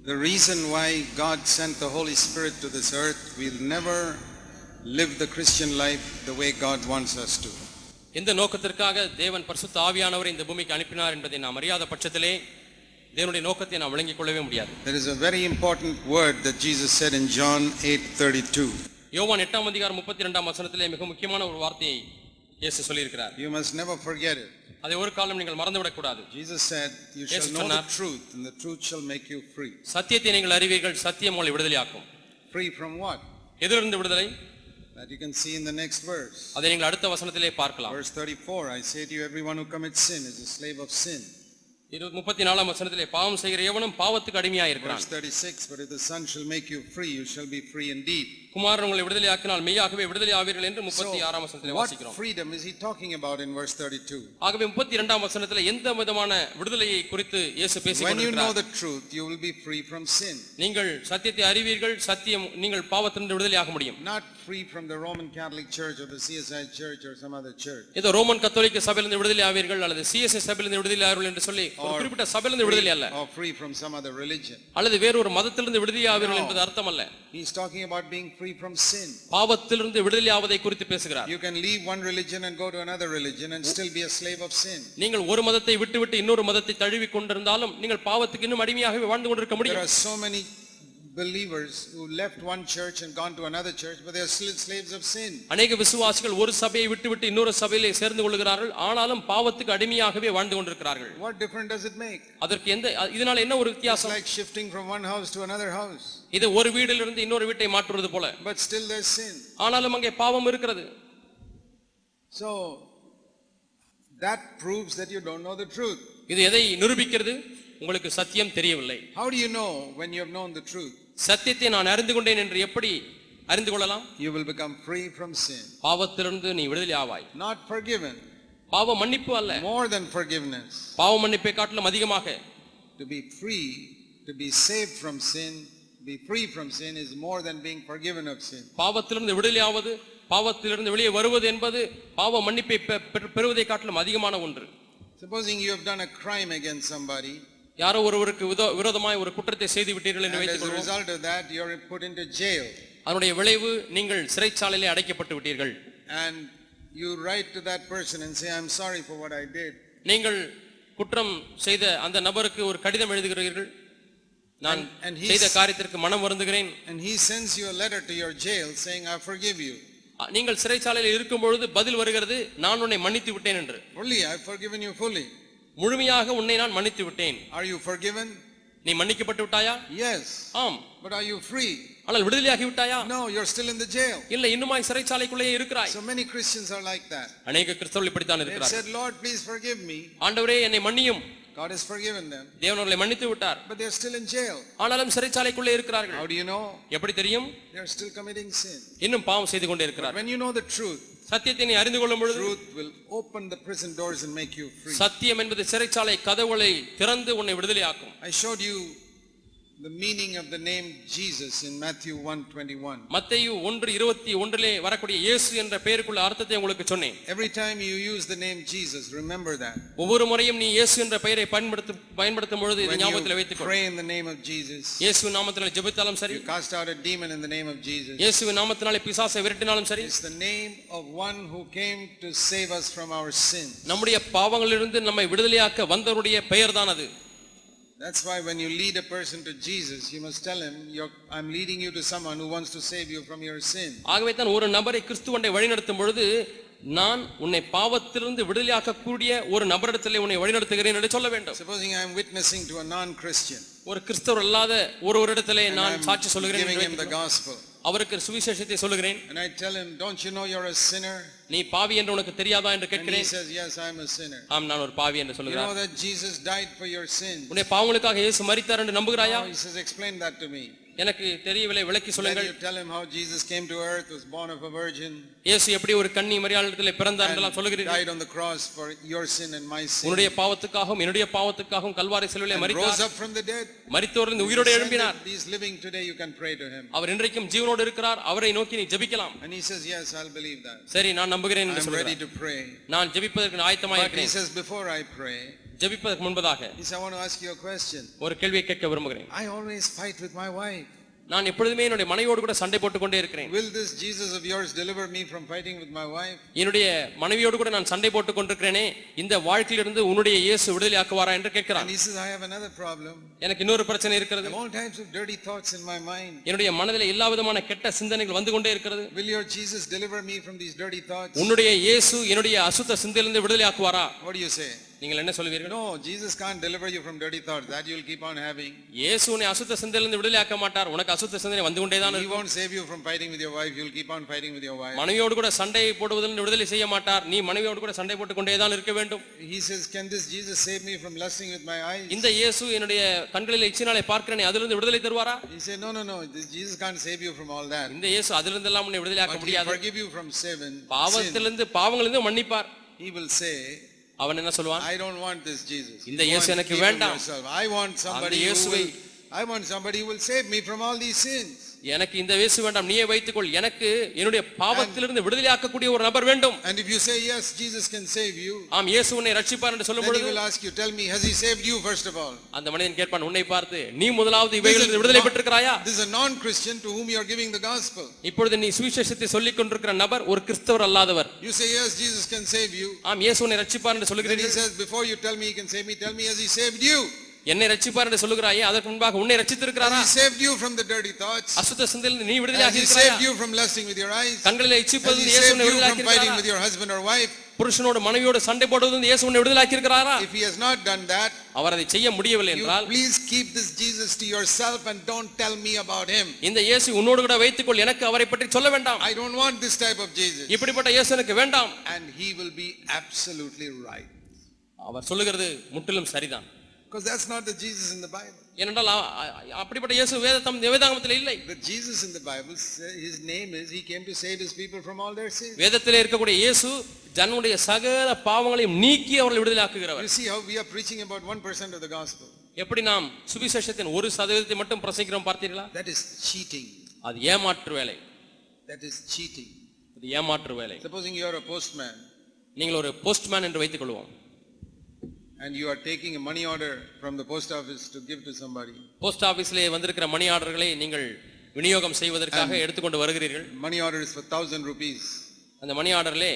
The reason why God sent the Holy Spirit to this earth, we'll never live the Christian life the way God wants us to. இந்த நோக்கத்திற்காக தேவன் பரிசுத்த ஆவியானவரை இந்த பூமிக்கு அனுப்பினார் என்பதை நாம் அறியாத பட்சத்திலே தேவனுடைய நோக்கத்தை நாம் விளங்கிக் கொள்ளவே முடியாது. There is a very important word that Jesus said in John 8:32. யோவான் 8ஆம் அதிகாரம் 32ஆம் வசனத்திலே மிக முக்கியமான ஒரு வார்த்தையை இயேசு சொல்லி இருக்கிறார். You must never forget it. அதை ஒரு காலம் நீங்கள் மறந்துவிடக் கூடாது. Jesus said, you shall know the truth and the truth shall make you free. சத்தியத்தை நீங்கள் அறிவீர்கள், சத்தியம் உங்களை விடுதலையாக்கும். Free from what? எதிலிருந்து விடுதலை? That you can see in the next verse. அதை நீங்கள் அடுத்த வசனத்திலே பார்க்கலாம். Verse 34, I say to you, everyone who commits sin is a slave of sin. 34ஆம் வசனத்திலே பாவம் செய்கிற எவனும் பாவத்துக்கு அடிமையாக இருக்கிறான். Verse 36, but if the Son shall make you free, you shall be free indeed. குமாரன் உங்களை விடுதலையாக்கினால் மெய்யாகவே விடுதலை ஆவீர்கள் என்று 36ஆம் வசனத்திலே வாசிக்கிறோம். What freedom is he talking about in verse 32? ஆகவே 32ஆம் வசனத்திலே எந்த விதமான விடுதலையை குறித்து இயேசு பேசிக் கொண்டிருக்கிறார்? When you know the truth, you will be free from sin. நீங்கள் சத்தியத்தை அறிவீர்கள், சத்தியம் நீங்கள் பாவத்திலிருந்து விடுதலையாக முடியும். Not free from the Roman Catholic Church or the CSI Church or some other church. இது ரோமன் கத்தோலிக்க சபையிலிருந்து விடுதலை ஆவீர்கள் அல்லது CSI சபையிலிருந்து விடுதலை ஆவீர்கள் என்று சொல்லி ஒரு குறிப்பிட்ட சபையிலிருந்து விடுதலை அல்ல. Or free from some other religion. அல்லது வேறு ஒரு மதத்திலிருந்து விடுதலை ஆவீர்கள் என்பது அர்த்தம் அல்ல. He is talking about being free from sin. பாவத்திலிருந்து விடுதலை ஆவதை குறித்து பேசுகிறார். You can leave one religion and go to another religion and still be a slave of sin. நீங்கள் ஒரு மதத்தை விட்டுவிட்டு இன்னொரு மதத்தை தழுவி கொண்டிருந்தாலும் நீங்கள் பாவத்துக்கு இன்னும் அடிமையாகவே வாழ்ந்து கொண்டிருக்க முடியும். There are so many believers who left one church and gone to another church, but they are still slaves of sin. அநேக விசுவாசிகள் ஒரு சபையை விட்டுவிட்டு இன்னொரு சபையிலே சேர்ந்து கொள்கிறார்கள், ஆனாலும் பாவத்துக்கு அடிமையாகவே வாழ்ந்து கொண்டிருக்கிறார்கள். What difference does it make? அதற்கு இதனால என்ன ஒரு வித்தியாசம்? It's like shifting from one house to another house. இது ஒரு வீட்டிலிருந்து இன்னொரு வீட்டை மாற்றுவது போல. But still there's sin. ஆனாலும் அங்கே பாவம் இருக்கிறது. So that proves that you don't know the truth. இது எதை நிரூபிக்கிறது? உங்களுக்கு சத்தியம் தெரியவில்லை. How do you know when you have known the truth? சத்தியத்தை நான் அறிந்து கொண்டேன் என்று எப்படி அறிந்து கொள்ளலாம்? You will become free from sin. பாவத்திலிருந்து நீ விடுதலை ஆவாய். Not forgiven. பாவ மன்னிப்பு அல்ல. More than forgiveness. பாவ மன்னிப்பை காட்டிலும் அதிகமாக. To be free, to be saved from sin, be free from sin is more than being forgiven of sin. பாவத்திலிருந்து விடுதலை ஆவது, பாவத்திலிருந்து வெளியே வருவது என்பது பாவ மன்னிப்பை பெறுவதை காட்டிலும் அதிகமான ஒன்று. Supposing you have done a crime against somebody. யாரோ ஒருவருக்கு விரோதமாய் ஒரு குற்றத்தை செய்து விட்டீர்கள் என்று வைத்துக்கொள்வோம். As a result of that you are put into jail. அதனுடைய விளைவு நீங்கள் சிறைச்சாலையிலே அடைக்கப்பட்டு விட்டீர்கள். And you write to that person and say, I'm sorry for what I did. நீங்கள் குற்றம் செய்த அந்த நபருக்கு ஒரு கடிதம் எழுதுகிறீர்கள், நான் செய்த காரியத்திற்கு மனம் வருந்துகிறேன். And he sends you a letter to your jail saying, I forgive you. நீங்கள் சிறைச்சாலையில் இருக்கும் பொழுது பதில் வருகிறது, நான் உன்னை மன்னித்து விட்டேன் என்று. Fully, I have forgiven you fully. முழுமையாக உன்னை நான் மன்னித்து விட்டேன். Are you forgiven? நீ மன்னிக்கப்பட்டு விட்டாயா? Yes. ஆம். But are you free? ஆனால் விடுதலையாகி விட்டாயா? No, you're still in the jail. இல்லை, இன்னுமாய் சிறைச்சாலைக்குள்ளேயே இருக்கிறாய். So many Christians are like that. அநேக கிறிஸ்தவர்கள் இப்படி தான் இருக்கிறார்கள். They said, Lord, please forgive me. ஆண்டவரே என்னை மன்னியும். God has forgiven them. தேவன் அவர்களை மன்னித்து விட்டார். But they are still in jail. ஆனாலும் சிறைச்சாலைக்குள்ளே இருக்கிறார்கள். How do you know? எப்படி தெரியும்? They are still committing sin. இன்னும் பாவம் செய்து கொண்டே இருக்கிறார்கள். When you know the truth, சத்தியத்தை நீ அறிந்து கொள்ளும் பொழுது, truth will open the prison doors and make you free. சத்தியம் என்பது சிறைச்சாலை கதவுகளை திறந்து உன்னை விடுதலையாக்கும். I showed you the meaning of the name Jesus in Matthew 1:21. மத்தேயு 1:21 வரக்கூடிய இயேசு என்ற பெயருக்குள்ள அர்த்தத்தை உங்களுக்கு சொன்னேன். Every time you use the name Jesus, remember that. ஒவ்வொரு முறையும் நீ இயேசு என்ற பெயரை பயன்படுத்தும் பொழுது இதை ஞாபகத்தில் வைத்துக்கொள். Pray in the name of Jesus. இயேசுவின் நாமத்தினாலே ஜெபித்தாலும் சரி, you cast out a demon in the name of Jesus. இயேசுவின் நாமத்தினாலே பிசாசை விரட்டினாலும் சரி, it's the name of one who came to save us from our sins. நம்முடைய பாவங்களிலிருந்து நம்மை விடுதலையாக்க வந்தவருடைய பெயர்தான் அது. That's why when you lead a person to Jesus, you must tell him, I'm leading you to someone who wants to save you from your sin. ஆகவே தான் ஒரு நபரை கிறிஸ்துவண்டை வழிநடத்தும் பொழுது, நான் உன்னை பாவத்திலிருந்து விடுதலையாக்க கூடிய ஒரு நபரிடத்திலே உன்னை வழிநடத்துகிறேன் என்று சொல்ல வேண்டும். Supposing I am witnessing to a non-Christian. ஒரு கிறிஸ்தவர் அல்லாத ஒருவரிடத்திலே நான் சாட்சி சொல்லுகிறேன், giving him the gospel. அவருக்கு சுவிசேஷத்தை சொல்லுகிறேன். And I tell him, don't you know you're a sinner? நீ பாவி என்று உனக்கு தெரியாதா என்று கேட்கிறேன். And he says, yes, I am a sinner. ஆம், நான் ஒரு பாவி என்று சொல்கிறார். You know that Jesus died for your sins. உன்னுடைய பாவங்களுக்காக இயேசு மரித்தார் என்று நம்புகிறாயா? He says, explain that to me. எனக்கு தெரியவில்லை, விளக்கி சொல்லுங்கள். You tell him how Jesus came to earth, was born of a virgin. இயேசு எப்படி ஒரு கன்னி மரியாளிடத்திலே பிறந்தார் என்றெல்லாம் சொல்லுகிறீர்கள். Died on the cross for your sin and my sin. உன்னுடைய பாவத்துக்காகவும் என்னுடைய பாவத்துக்காகவும் கல்வாரி சிலுவையிலே மரித்தார். Rose up from the dead. மரித்தோரிலிருந்து உயிரோடு எழும்பினார். He is living today, you can pray to him. அவர் இன்றைக்கும் ஜீவனோடு இருக்கிறார், அவரை நோக்கி நீ ஜெபிக்கலாம். And he says, yes, I'll believe that. சரி, நான் நம்புகிறேன் என்று சொல்கிறார். I'm ready to pray. நான் ஜெபிப்பதற்கு ஆயத்தமாக இருக்கிறேன். But he says, before I pray, ஜெபிப்பதற்கு முன்பதாக Yes, I want to ask you a question. ஒரு கேள்வியை கேட்க விரும்புகிறேன். I always fight with my wife. நான் எப்பொழுதுமே என்னுடைய மனைவியோடு கூட சண்டை போட்டுக் கொண்டே இருக்கிறேன். Will this Jesus of yours deliver me from fighting with my wife? என்னுடைய மனைவியோடு கூட நான் சண்டை போட்டுக் கொண்டிருக்கிறேனே, இந்த வாழ்க்கையிலிருந்து உன்னுடைய இயேசு விடுதலையாக்குவாரா என்று கேட்கிறான். And he says, I have another problem. எனக்கு இன்னொரு பிரச்சனை இருக்கிறது. All types of dirty thoughts in my mind. என்னுடைய மனதிலே எல்லா விதமான கெட்ட சிந்தனைகள் வந்து கொண்டே இருக்கிறது. Will your Jesus deliver me from these dirty thoughts? உன்னுடைய இயேசு என்னுடைய அசுத்த சிந்தையிலிருந்து விடுதலையாக்குவாரா? What do you say? நீங்கள் என்ன சொல்வீர்கள்? No, Jesus can't deliver you from dirty thoughts. That you will keep on having. இயேசு உன்னை அசுத்த சிந்தையிலிருந்து விடுதலையாக்க மாட்டார். உனக்கு அசுத்த சிந்தனை வந்து கொண்டே தான் He இருக்கும். won't save you from fighting with your wife. You will keep on fighting with your wife. மனைவியோடு கூட சண்டை போடுவதிலிருந்து விடுதலை செய்ய மாட்டார். நீ மனைவியோடு கூட சண்டை போட்டுக் கொண்டே தான் இருக்க வேண்டும். He says, can this Jesus save me from lusting with my eyes? இந்த இயேசு என்னுடைய கண்களில் இச்சினாலே பார்க்கிறேனே, அதிலிருந்து விடுதலை தருவாரா? He said, no. This Jesus can't save you from all that. இந்த இயேசு அதிலிருந்து எல்லாம் உன்னை விடுதலையாக்க But he முடியாது. forgive you from sin. பாவத்திலிருந்து பாவங்களிலிருந்து மன்னிப்பார். He will say, அவன் என்ன சொல்வான்? I don't want this Jesus. இந்த இயேசு எனக்கு வேண்டாம். I want somebody who will save me from all these sins. எனக்கு இந்த இயேசு வேண்டாம், நீயே வைத்துக்கொள். எனக்கு என்னுடைய பாவத்திலிருந்து விடுதலையாக்கக்கூடிய ஒரு நபர் வேண்டும். And if you say yes, Jesus can save you. ஆம், இயேசு உன்னை ரட்சிப்பார் என்று சொல்லும் பொழுது he will ask you, tell me, has he saved you first of all? அந்த மனிதன் கேட்பான், உன்னை பார்த்து, நீ முதலாவது இவைகளிலிருந்து விடுதலை பெற்றிருக்கிறாயா? This is a non-Christian to whom you are giving the gospel. இப்பொழுது நீ சுவிசேஷத்தை சொல்லிக் கொண்டிருக்கிற நபர் ஒரு கிறிஸ்தவர் அல்லாதவர். You say yes, Jesus can save you. ஆம், இயேசு உன்னை ரட்சிப்பார் என்று Then he சொல்லுகிறீர்கள். says, before you tell me he can save me, tell me, has he saved you? என்னை ரட்சிப்பார் என்று சொல்லுகிறாயே, அதற்கு முன்பாக உன்னை ரட்சித்திருக்கிறாரா? Has he saved you from the dirty thoughts? அசுத்த சிந்தையிலிருந்து நீ Has விடுதலையாகி he இருக்கிறாயா? saved you from lusting with your eyes? கண்களிலே Has இச்சிப்பது he இயேசு saved உன்னை you from விடுதலையாக்கி fighting இருக்கிறாரா? with your husband or wife? புருஷனோடு மனைவியோடு சண்டை போடுவது இயேசு உன்னை விடுதலையாக்கி இருக்கிறாரா? If he has not done that, அவர் அதை செய்ய முடியவில்லை you என்றால், please keep this Jesus to yourself and don't tell me about him. இந்த இயேசு உன்னோடு கூட வைத்துக்கொள், எனக்கு அவரை பற்றி சொல்ல வேண்டாம். I don't want this type of Jesus. இப்படிப்பட்ட இயேசு எனக்கு வேண்டாம். And he will be absolutely right. அவர் சொல்லுகிறது முற்றிலும் சரிதான். Because that's not the Jesus in the Bible. ஏனென்றால் அப்படிப்பட்ட இயேசு வேதாகமத்தில் இல்லை. The Jesus in the Bible, his name is, he came to save his people from all their sins. வேதத்திலே இருக்கக்கூடிய இயேசு ஜனங்களுடைய சகல பாவங்களையும் நீக்கி அவர்களை விடுதலையாக்குகிறவர். You see how we are preaching about 1% of the gospel. எப்படி நாம் சுவிசேஷத்தின் 1% மட்டும் பிரசங்கிக்கிறோம் பார்த்தீர்களா? That is cheating. அது ஏமாற்று வேலை. That is cheating. அது ஏமாற்று வேலை. Supposing you are a postman. நீங்கள் ஒரு போஸ்ட்மேன் என்று வைத்துக் கொள்வோம். And you are taking a money order from the post office to give to somebody. Post ஆபீஸ்ல வந்திருக்கிற மணி ஆர்டர்களை நீங்கள் விநியோகம் செய்வதற்காக எடுத்துக்கொண்டு வருகிறீர்கள். Money order is for 1000 rupees. அந்த மணி ஆர்டர்ல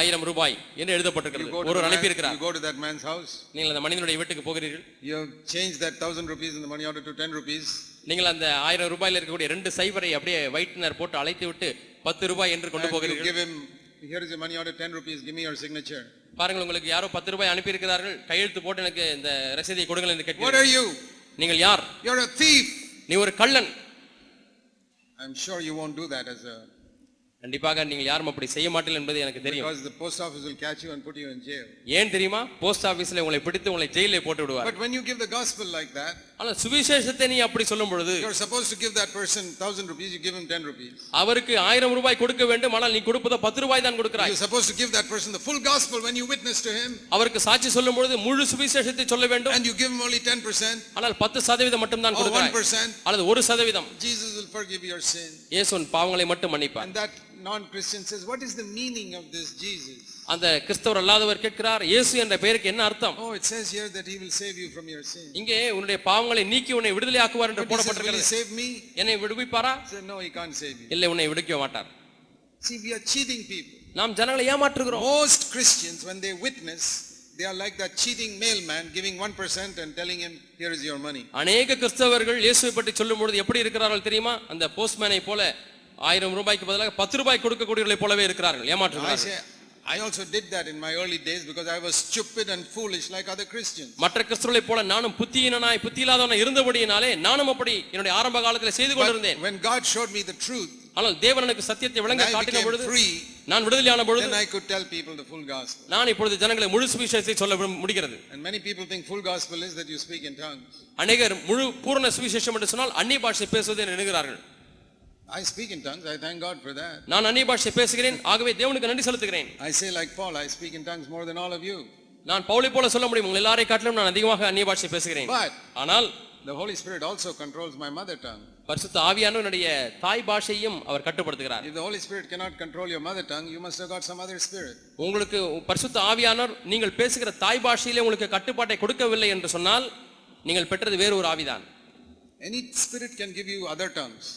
1000 ரூபாய் என்று எழுதப்பட்டிருக்கிறது. ஒருவர் அனுப்பி இருக்கிறார். You go to that man's house. நீங்கள் அந்த மனிதனுடைய வீட்டுக்கு போகிறீர்கள். You have changed that 1000 rupees in the money order to 10 rupees. நீங்கள் அந்த 1000 ரூபாயில இருக்கக்கூடிய 2 சைபரை அப்படியே வைட்னர் போட்டு அழைத்து விட்டு 10 ரூபாய் என்று கொண்டு போகிறீர்கள். You give him, here is your money order, 10 rupees, give me your signature. பாருங்கள், உங்களுக்கு யாரோ 10 ரூபாய் அனுப்பி இருக்கிறார்கள், கையெழுத்து போட்டு எனக்கு இந்த ரசீதை கொடுங்கள் என்று கேட்கிறீர்கள். What are you? நீங்கள் யார்? You're a thief. நீ ஒரு கள்ளன். I'm sure you won't do that as a, கண்டிப்பாக நீங்கள் யாரும் அப்படி செய்ய மாட்டீர்கள் என்பது எனக்கு தெரியும். because the post office will catch you and put you in jail. ஏன் தெரியுமா? போஸ்ட் ஆபீஸ்ல உங்களை பிடித்து உங்களை ஜெயிலே போட்டு விடுவார். But when you give the gospel like that, ஆனால் சுவிசேஷத்தை நீ அப்படி சொல்லும் பொழுது, you're supposed to give that person 1000 rupees, you give him 10 rupees. அவருக்கு 1000 ரூபாய் கொடுக்க வேண்டும், ஆனால் நீ கொடுப்பதோ 10 ரூபாய் தான் கொடுக்கிறாய். You're supposed to give that person the full gospel when you witness to him. அவருக்கு சாட்சி சொல்லும் பொழுது முழு சுவிசேஷத்தை சொல்ல வேண்டும். And you give him only 10%. ஆனால் 10% மட்டும் தான் கொடுக்கிறாய். 1%. அல்லது 1%. Jesus will forgive your sin. இயேசு உன் பாவங்களை மட்டும் மன்னிப்பார். And that non-Christian says, what is the meaning of this Jesus? அந்த கிறிஸ்தவர் அல்லாதவர் கேட்கிறார், இயேசு என்ற பெயருக்கு என்ன அர்த்தம்? Oh, it says here that he will save you from your sin. இங்கே உன்னுடைய பாவங்களை நீக்கி உன்னை விடுதலையாக்குவார் என்று போடப்பட்டிருக்கிறது. Will he save me? என்னை விடுவிப்பாரா? No, he can't save you. இல்லை, உன்னை விடுவிக்க மாட்டார். See, we are cheating people. நாம் ஜனங்களை ஏமாற்றுகிறோம். Most Christians, when they witness, they are like that cheating mailman giving 1% and telling him, here is your money. அநேக கிறிஸ்தவர்கள் இயேசுவை பற்றி சொல்லும் பொழுது எப்படி இருக்கிறார்கள் தெரியுமா? அந்த போஸ்ட்மேனை போல 1000 ரூபாய்க்கு பதிலாக 10 ரூபாய் கொடுக்கக்கூடியவர்களை போலவே இருக்கிறார்கள், ஏமாற்றுகிறார்கள். I also did that in my early days because I was stupid and foolish like other Christians. மற்ற கிறிஸ்தவர்களைப் போல நானும் புத்தியீனனாய் புத்தியில்லாதவனாய் இருந்தபடியினாலே நானும் அப்படி என்னுடைய ஆரம்ப காலத்தில் செய்து கொண்டிருந்தேன். When God showed me the truth, ஆனால் தேவன் எனக்கு சத்தியத்தை விளங்க காட்டின பொழுது, நான் விடுதலையான பொழுது, then I could tell people the full gospel. நான் இப்பொழுது ஜனங்களை முழு சுவிசேஷத்தை சொல்ல முடிகிறது. And many people think full gospel is that you speak in tongues. அநேகர் முழு பூரண சுவிசேஷம் என்று சொன்னால் அந்நிய பாஷை பேசுவதை எண்ணுகிறார்கள். I speak in tongues. I thank God for that. நான் அந்நிய பாஷை பேசுகிறேன், ஆகவே தேவனுக்கு நன்றி செலுத்துகிறேன். I say like Paul, I speak in tongues more than all of you. நான் பவுலை போல சொல்ல முடியும், உங்கள் எல்லாரை காட்டிலும் நான் அதிகமாக அந்நிய பாஷை பேசுகிறேன். But ஆனால் The Holy Spirit also controls my mother tongue. பரிசுத்த ஆவியானவர் என்னுடைய தாய் பாஷையும் அவர் கட்டுப்படுத்துகிறார். If the Holy Spirit cannot control your mother tongue, you must have got some other spirit. உங்களுக்கு பரிசுத்த ஆவியானவர் நீங்கள் பேசுகிற தாய் பாஷையிலே உங்களுக்கு கட்டுப்பாட்டை கொடுக்கவில்லை என்று சொன்னால் நீங்கள் பெற்றது வேறு ஒரு ஆவிதான். Any spirit can give you other tongues.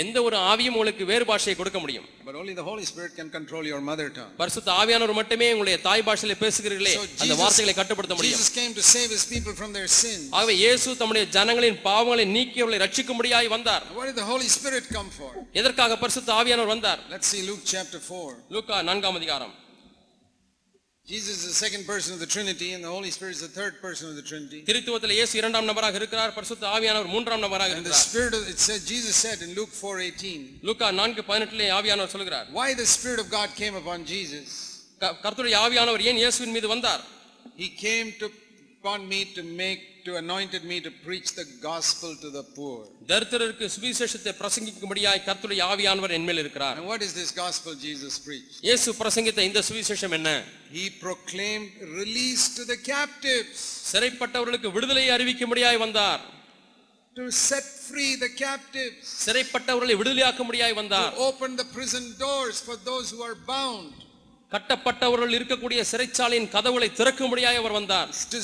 எந்த ஒரு ஆவியும் உங்களுக்கு வேறு பாஷையை கொடுக்க முடியும். But only the Holy Spirit can control your mother tongue. பரிசுத்த ஆவியானவர் மட்டுமே உங்களுடைய தாய் பாஷையிலே பேசுகிறீர்களே அந்த வார்த்தைகளை கட்டுப்படுத்த முடியும். Jesus came to save his people from their sins. ஆகவே இயேசு தம்முடைய ஜனங்களின் பாவங்களை நீக்கி அவர்களை ரட்சிக்கும்படியாய் வந்தார். What did the Holy Spirit come for? எதற்காக பரிசுத்த ஆவியானவர் வந்தார்? Let's see Luke chapter 4. லூக்கா 4ஆம் அதிகாரம். Jesus is the second person of the Trinity and the Holy Spirit is the third person of the Trinity. திரித்துவத்திலே இயேசு இரண்டாம் நபராக இருக்கிறார், பரிசுத்த ஆவியானவர் மூன்றாம் நபராக And the இருக்கிறார். Spirit of, it said, Jesus said in Luke 4:18. லூக்கா 4:18 ஆவியானவர் சொல்கிறார். Why the Spirit of God came upon Jesus? கர்த்தருடைய ஆவியானவர் ஏன் இயேசுவின் மீது வந்தார்? He came upon me to anointed me to preach the gospel to the poor. தரித்திரருக்கு சுவிசேஷத்தை பிரசங்கிக்கும்படியாய் கர்த்தருடைய ஆவியானவர் என்மேல் இருக்கிறார். And what is this gospel Jesus preached? இயேசு பிரசங்கித்த இந்த சுவிசேஷம் என்ன? He proclaimed release to the captives. சிறைப்பட்டவர்களுக்கு விடுதலையை அறிவிக்கும்படியாய் வந்தார். To set free the captives. சிறைப்பட்டவர்களை விடுதலையாக்கும்படியாய் வந்தார். To open the prison doors for those who are bound. கட்டப்பட்டவர்கள் இருக்கக்கூடிய சிறைச்சாலையின் கதவுகளை திறக்கும்படியாய் அவர் வந்தார். To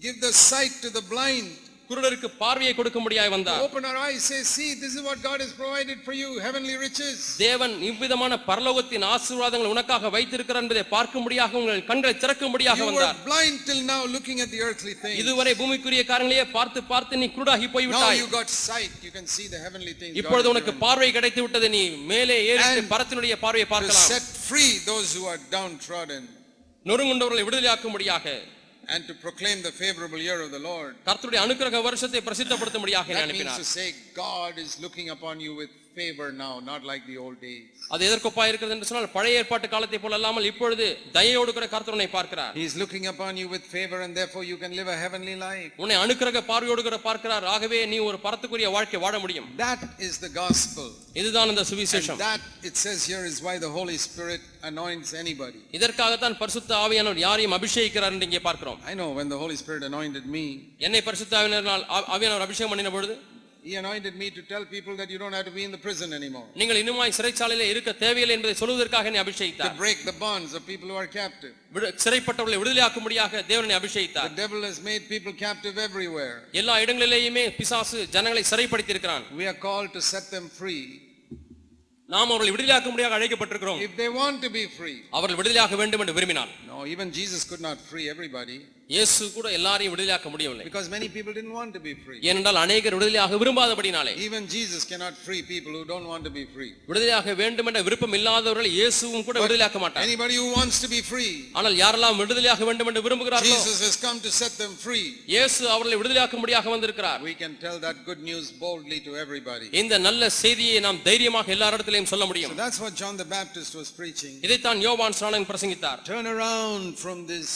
give the sight to the blind. குருடருக்கு பார்வையை கொடுக்கும்படியாய் வந்தார். Open our eyes, say, see, this is what God has provided for you, heavenly riches. தேவன் இவ்விதமான பரலோகத்தின் ஆசீர்வாதங்களை உனக்காக வைத்திருக்கிறார் என்பதை பார்க்கும்படியாக உங்கள் கண்களை திறக்கும்படியாக வந்தார். You were blind till now looking at the earthly things. இதுவரை பூமிக்குரிய காரியங்களையே பார்த்து பார்த்து நீ குருடாகி போய் விட்டாய். Now you got sight, you can see the heavenly things. இப்பொழுது உனக்கு பார்வை கிடைத்து விட்டது, நீ மேலே ஏறி பரத்தினுடைய பார்வையை பார்க்கலாம். To set free those who are downtrodden. நொறுங்குண்டவர்களை விடுதலையாக்கும்படியாக. And to proclaim the favorable year of the Lord. கர்த்தருடைய அனுக்கிரக வருஷத்தை பிரசித்தப்படுத்தும்படியாக That அனுப்பினார். means to say God is looking upon you with favor now, not like the old days. அது எதற்கொப்பா இருக்கிறது என்று சொன்னால் பழைய ஏற்பாட்டு காலத்தை போல அல்லாமல் இப்பொழுது தயையோடு கூட கர்த்தர் உன்னை பார்க்கிறார். He is looking upon you with favor and therefore you can live a heavenly life. உன்னை அனுக்கிரக பார்வையோடு கூட பார்க்கிறார், ஆகவே நீ ஒரு பரத்துக்குரிய வாழ்க்கை வாழ முடியும். That is the gospel. இதுதான் அந்த சுவிசேஷம். And that it says here is why the Holy Spirit anoints anybody. இதற்காக தான் பரிசுத்த ஆவியானவர் யாரையும் அபிஷேகிக்கிறார் என்று இங்கே பார்க்கிறோம். I know when the Holy Spirit anointed me. என்னை பரிசுத்த ஆவியானவர் அபிஷேகம் பண்ணின பொழுது He anointed me to tell people that you don't have to be in the prison anymore. நீங்கள் இன்னுமாய் சிறைச்சாலையிலே இருக்க தேவையில்லை என்பதை சொல்வதற்காக என்னை அபிஷேகித்தார். To break the bonds of people who are captive. சிறைப்பட்டவர்களை விடுதலையாக்கும்படியாக தேவனை அபிஷேகித்தார். The devil has made people captive everywhere. எல்லா இடங்களிலேயுமே பிசாசு ஜனங்களை சிறைப்படுத்தி இருக்கிறான். We are called to set them free. நாம் அவர்களை விடுதலையாக்கும்படியாக அழைக்கப்பட்டிருக்கிறோம். If they want to be free. அவர்கள் விடுதலையாக வேண்டும் என்று விரும்பினார். No, even Jesus could not free everybody. இயேசு கூட எல்லாரையும் விடுதலையாக்க முடியவில்லை. Because many people didn't want to be free. ஏனென்றால் அநேகர் விடுதலையாக விரும்பாதபடினாலே. Even Jesus cannot free people who don't want to be free. விடுதலையாக வேண்டும் என்ற விருப்பம் இல்லாதவர்களை இயேசுவும் கூட விடுதலையாக்க மாட்டார். Anybody who wants to be free. ஆனால் யாரெல்லாம் விடுதலையாக வேண்டும் என்று விரும்புகிறார்களோ Jesus has come to set them free. இயேசு அவர்களை விடுதலையாக்கும்படியாக வந்திருக்கிறார். We can tell that good news boldly to everybody. இந்த நல்ல செய்தியை நாம் தைரியமாக எல்லா இடத்திலும் சொல்ல முடியும். So that's what John the Baptist was preaching. இதைத்தான் யோவான் ஸ்நானகன் பிரசங்கித்தார். Turn around from this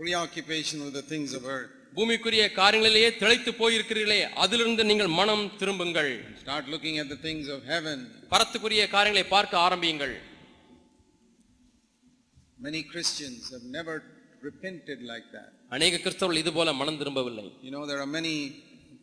preoccupation with the things of earth. பூமிக்குரிய காரியங்களிலேயே திளைத்து போயிருக்கிறீர்களே, அதிலிருந்து நீங்கள் மனம் திரும்புங்கள். Start looking at the things of heaven. பரத்துக்குரிய காரியங்களை பார்க்க ஆரம்பியுங்கள். Many Christians have never repented like that. அநேக கிறிஸ்தவர்கள் இது போல மனம் திரும்பவில்லை. You know, there are many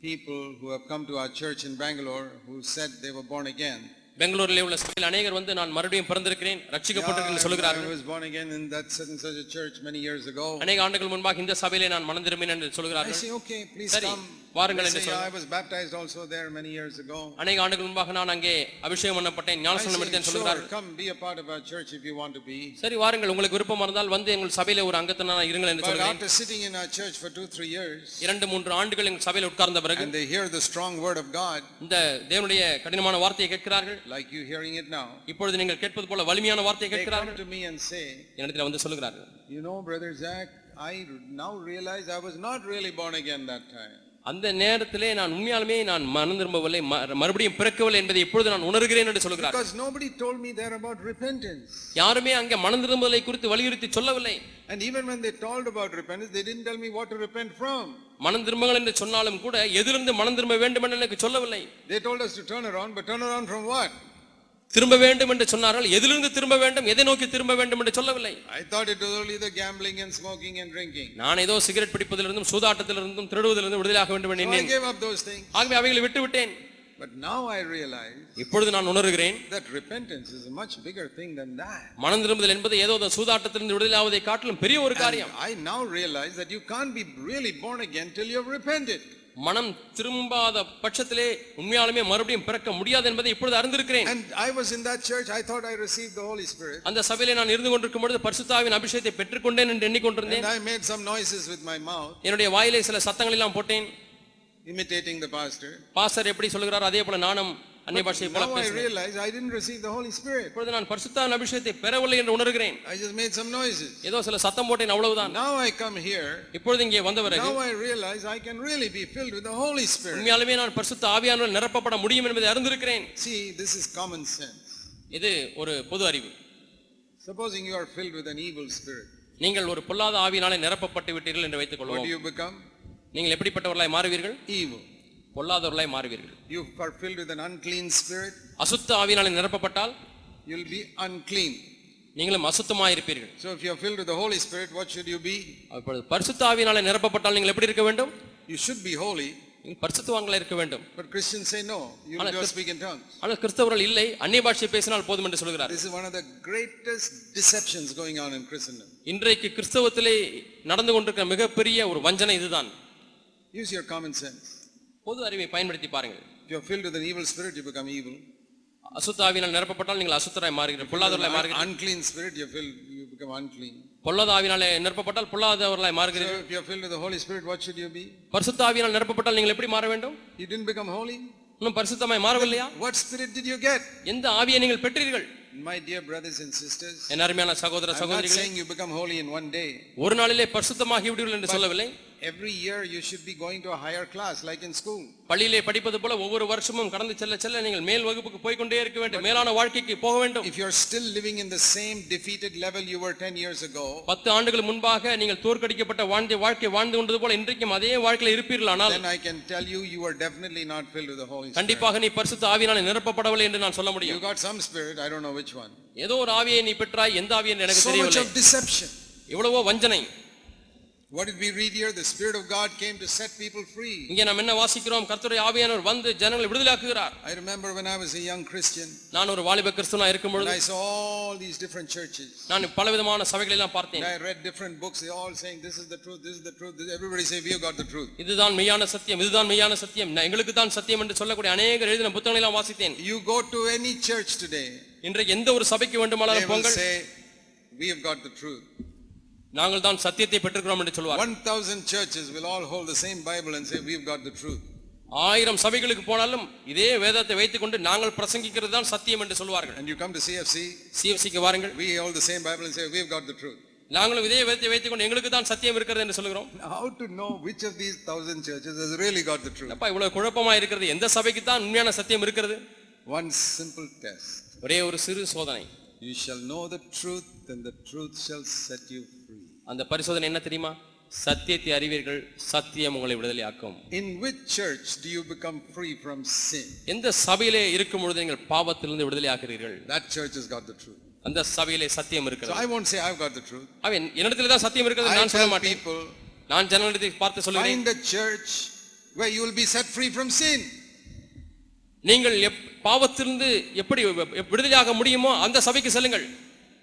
people who have come to our church in Bangalore who said they were born again. பெங்களூரிலே உள்ள சபையில் அநேகர் வந்து நான் மறுபடியும் பிறந்திருக்கிறேன், ரட்சிக்கப்பட்டிருக்கிறேன் சொல்கிறார்கள். I was born again in that such a church many years ago. அநேக ஆண்டுகள் முன்பாக இந்த சபையிலே நான் மனம் திரும்பினேன் என்று சொல்கிறார்கள். I say, okay, please come. வாருங்கள் என்று சொல்றாங்க. I was baptized also there many years ago. அநேக ஆண்டுகள் முன்பாக நான் அங்கே அபிஷேகம் பண்ணப்பட்டேன், ஞானஸ்நானம் எடுத்தேன் சொல்கிறார்கள். Come be a part of our church if you want to be. சரி வாருங்கள், உங்களுக்கு விருப்பம் இருந்தால் வந்து எங்கள் சபையிலே ஒரு அங்கத்தினராக இருங்கள் என்று சொல்கிறார்கள். But after sitting in our church for 2-3 years, 2-3 ஆண்டுகள் எங்கள் சபையில் உட்கார்ந்த பிறகு and they hear the strong word of God, இந்த தேவனுடைய கடினமான வார்த்தையை கேட்கிறார்கள். like you hearing it now. இப்பொழுது நீங்கள் கேட்பது போல வலிமையான வார்த்தையை They கேட்கிறார்கள். come to me and say, என்னிடத்தில் வந்து சொல்கிறார்கள், you know brother Zach, I now realize I was not really born again that time. அந்த நேரத்திலே நான் உண்மையாலுமே நான் மனம் திரும்பவில்லை, மறுபடியும் பிறக்கவில்லை என்பதை இப்பொழுது நான் உணர்கிறேன் என்று சொல்கிறார். Because nobody told me there about repentance. யாருமே அங்கே மனம் திரும்புதலை குறித்து வலியுறுத்தி சொல்லவில்லை. And even when they told about repentance, they didn't tell me what to repent from. மனம் திரும்புங்கள் என்று சொன்னாலும் கூட எதிலிருந்து மனம் திரும்ப வேண்டும் என்று எனக்கு சொல்லவில்லை. They told us to turn around, but turn around from what? திரும்ப வேண்டும் என்று சொன்னார்கள். எதிலிருந்து திரும்ப வேண்டும், எதை நோக்கி திரும்ப வேண்டும் என்று சொல்லவில்லை. I thought it was only the gambling and smoking and drinking. நான் ஏதோ சிகரெட் பிடிப்பதிலிருந்தும் சூதாட்டத்திலிருந்தும் திருடுவதிலிருந்தும் விடுதலையாக வேண்டும் என்று So I எண்ணினேன். gave up those things. ஆகவே அவைகளை விட்டு விட்டேன். But now I realize இப்பொழுது நான் உணர்கிறேன், that repentance is a much bigger thing than that. மனம் திரும்புதல் என்பது ஏதோ சூதாட்டத்திலிருந்து விடுதலையாவதை காட்டிலும் பெரிய ஒரு காரியம். And I now realize that you can't be really born again till you have repented. மனம் திரும்பாத பட்சத்திலே உண்மையாலுமே மறுபடியும் பிறக்க முடியாது என்பதை இப்பொழுது அறிந்திருக்கிறேன். And I was in that church, I thought I received the Holy Spirit. அந்த சபையிலே நான் இருந்து கொண்டிருக்கும் பொழுது பரிசுத்த ஆவியின் அபிஷேகத்தை பெற்றுக்கொண்டேன் என்று எண்ணிக்கொண்டிருந்தேன். And I made some noises with my mouth, என்னுடைய வாயிலே சில சத்தங்கள் எல்லாம் போட்டேன், imitating the pastor. பாஸ்டர் எப்படி சொல்கிறார் அதே போல நானும் அந்நிய பாஷையை போல Now I பேசினேன். realize I didn't receive the Holy Spirit. இப்பொழுது நான் பரிசுத்த ஆவியின் அபிஷேகத்தை பெறவில்லை என்று உணர்கிறேன். I just made some noises. ஏதோ சில சத்தம் போட்டேன், அவ்வளவுதான். Now I come here. இப்பொழுது இங்கே வந்த பிறகு Now I realize I can really be filled with the Holy Spirit. உண்மையாலுமே நான் பரிசுத்த ஆவியானவரால் நிரப்பப்பட முடியும் என்பதை அறிந்திருக்கிறேன். See, this is common sense. இது ஒரு பொது அறிவு. Supposing you are filled with an evil spirit, நீங்கள் ஒரு பொல்லாத ஆவியினாலே நிரப்பப்பட்டு விட்டீர்கள் என்று வைத்துக் what கொள்வோம். do you become? நீங்கள் எப்படிப்பட்டவர்களாய் மாறுவீர்கள்? Evil. பொல்லாதவர்களாய் மாறுவீர்கள். You are filled with an unclean spirit, அசுத்த ஆவியினாலே நிரப்பப்பட்டால் you'll be unclean. நீங்களும் அசுத்தமாய் இருப்பீர்கள். So if you are filled with the Holy Spirit, what should you be? அப்பொழுது பரிசுத்த ஆவியினாலே நிரப்பப்பட்டால் நீங்கள் எப்படி இருக்க வேண்டும்? You should be holy. நீங்கள் பரிசுத்தவான்களாய் இருக்க வேண்டும். But Christians say no, you ஆனால் just speak in tongues. ஆனால் கிறிஸ்தவர்கள் இல்லை, அந்நிய பாஷை பேசினால் போதும் என்று சொல்கிறார்கள். This is one of the greatest deceptions going on in Christendom. இன்றைக்கு கிறிஸ்தவத்திலே நடந்து கொண்டிருக்கிற மிகப்பெரிய ஒரு வஞ்சனை இதுதான். Use your common sense. பொது அறிவை பயன்படுத்தி பாருங்கள். If you are filled with an evil spirit, you become evil. அசுத்த ஆவியினால் நிரப்பப்பட்டால் நீங்கள் அசுத்தராய் மாறுகிறீர்கள், பொல்லாதவர்களாய் மாறுகிறீர்கள். Unclean spirit, you become unclean. பொல்லாத ஆவியினாலே நிரப்பப்பட்டால் பொல்லாதவர்களாய் So மாறுகிறீர்கள். if you are filled with the Holy Spirit, what should you be? பரிசுத்த ஆவியினால் நிரப்பப்பட்டால் நீங்கள் எப்படி மாற வேண்டும்? You didn't become holy? இன்னும் பரிசுத்தமாய் மாறவில்லையா? What spirit did you get? எந்த ஆவியை நீங்கள் பெற்றீர்கள்? My dear brothers and sisters, என் அருமையான சகோதர I'm not சகோதரிகளே, saying you become holy in one day. ஒரு நாளிலே பரிசுத்தமாகி விடுவீர்கள் என்று சொல்லவில்லை. Every year you should be going to a higher class like in school. பள்ளியிலே படிப்பது போல ஒவ்வொரு வருஷமும் கடந்து செல்ல செல்ல நீங்கள் மேல் வகுப்புக்கு போய் கொண்டே இருக்க வேண்டும், மேலான வாழ்க்கைக்கு போக வேண்டும். If you are still living in the same defeated level you were 10 years ago, 10 ஆண்டுகள் முன்பாக நீங்கள் தோற்கடிக்கப்பட்ட வாழ்க்கை வாழ்ந்து கொண்டது போல இன்றைக்கும் அதே வாழ்க்கையில் இருப்பீர்களானால் then I can tell you you are definitely not filled with the Holy Spirit. கண்டிப்பாக நீ பரிசுத்த ஆவியினாலே நிரப்பப்படவில்லை என்று நான் சொல்ல You முடியும். got some spirit, I don't know which one. ஏதோ ஒரு ஆவியை நீ பெற்றாய், எந்த ஆவி என்று எனக்கு So much தெரியவில்லை. of deception. எவ்வளவோ வஞ்சனை. What did we read here? The Spirit of God came to set people free. இங்கே நாம் என்ன வாசிக்கிறோம்? கர்த்தருடைய ஆவியானவர் வந்து ஜனங்களை விடுதலையாக்குகிறார். I remember when I was a young Christian, நான் ஒரு வாலிப கிறிஸ்தவனா இருக்கும் and பொழுது I saw all these different churches. நான் பலவிதமான சபைகளை எல்லாம் And பார்த்தேன். I read different books, they all saying this is the truth, this is the truth. Everybody say we have got the truth. இதுதான் மெய்யான சத்தியம், இதுதான் மெய்யான சத்தியம், எங்களுக்கு தான் சத்தியம் என்று சொல்லக்கூடிய அநேகர் எழுதின புத்தகங்களை எல்லாம் வாசித்தேன். You go to any church today, இன்றைக்கு எந்த ஒரு சபைக்கு they வேண்டுமானாலும் will போங்கள், say we have got the truth. நாங்கள் தான் சத்தியத்தை பெற்றுக்கிறோம் என்று சொல்வார். 1000 churches will all hold the same Bible and say we have got the truth. 1000 சபைகளுக்கு போனாலும் இதே வேதத்தை வைத்துக்கொண்டு நாங்கள் பிரசங்கிக்கிறது தான் சத்தியம் என்று சொல்வார்கள். And you come to CFCக்கு வாருங்கள், we hold the same Bible and say we have got the truth. நாங்களும் இதே வேதத்தை வைத்துக்கொண்டு எங்களுக்கு தான் சத்தியம் இருக்கிறது என்று சொல்கிறோம். How to know which of these 1000 churches has really got the truth? அப்பா இவ்வளவு குழப்பமா இருக்கிறது, எந்த சபைக்கு தான் உண்மையான சத்தியம் இருக்கிறது? One simple test. ஒரே ஒரு சிறு சோதனை. You shall know the truth and the truth shall set you free. அந்த பரிசோதனை என்ன தெரியுமா? சத்தியத்தை அறிவீர்கள், சத்தியம் உங்களை விடுதலையாக்கும். In which church do you become free from sin? எந்த சபையிலே இருக்கும் பொழுது நீங்கள் பாவத்திலிருந்து விடுதலையாகிறீர்கள்? That church has got the truth. அந்த சபையிலே சத்தியம் So இருக்கிறது. I won't say I've got the truth. அவன் என்னிடத்துல தான் சத்தியம் இருக்கிறது I நான் சொல்ல tell மாட்டேன். people, நான் ஜனங்களிடத்தை பார்த்து சொல்லுவேன், find a church where you will be set free from sin. நீங்கள் பாவத்திலிருந்து எப்படி விடுதலையாக முடியுமோ அந்த சபைக்கு செல்லுங்கள்.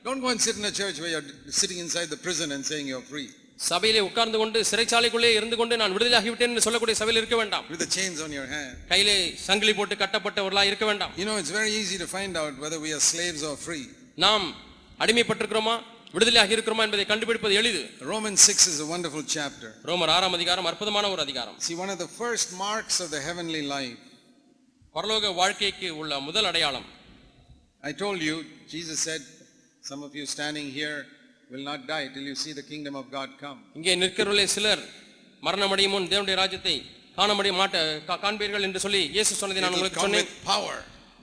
Don't go and sit in a church where you're sitting inside the prison and saying you're free. சபையிலே உட்கார்ந்து கொண்டு சிறைச்சாலைக்குள்ளே இருந்து கொண்டு நான் விடுதலையாகி விட்டேன் என்று சொல்லக்கூடிய சபையில் இருக்க வேண்டாம். With the chains on your hand. கையிலே சங்கிலி போட்டு கட்டப்பட்டவர்களா இருக்க வேண்டாம். You know, it's very easy to find out whether we are slaves or free. நாம் அடிமைப்பட்டிருக்கிறோமா விடுதலையாகி இருக்கிறோமா என்பதை கண்டுபிடிப்பது எளிது. Romans 6 is a wonderful chapter. ரோமர் 6ஆம் அதிகாரம் அற்புதமான ஒரு அதிகாரம். See, one of the first marks of the heavenly life. பரலோக வாழ்க்கைக்கு உள்ள முதல் அடையாளம். I told you, Jesus said, some of you standing here will not die till you see the kingdom of God come. இங்கே நிற்கிறவர்களே சிலர் மரணமடையும் முன் தேவனுடைய ராஜ்யத்தை காண்பீர்கள் என்று சொல்லி இயேசு சொன்னதை நான் உங்களுக்கு சொன்னேன். Power.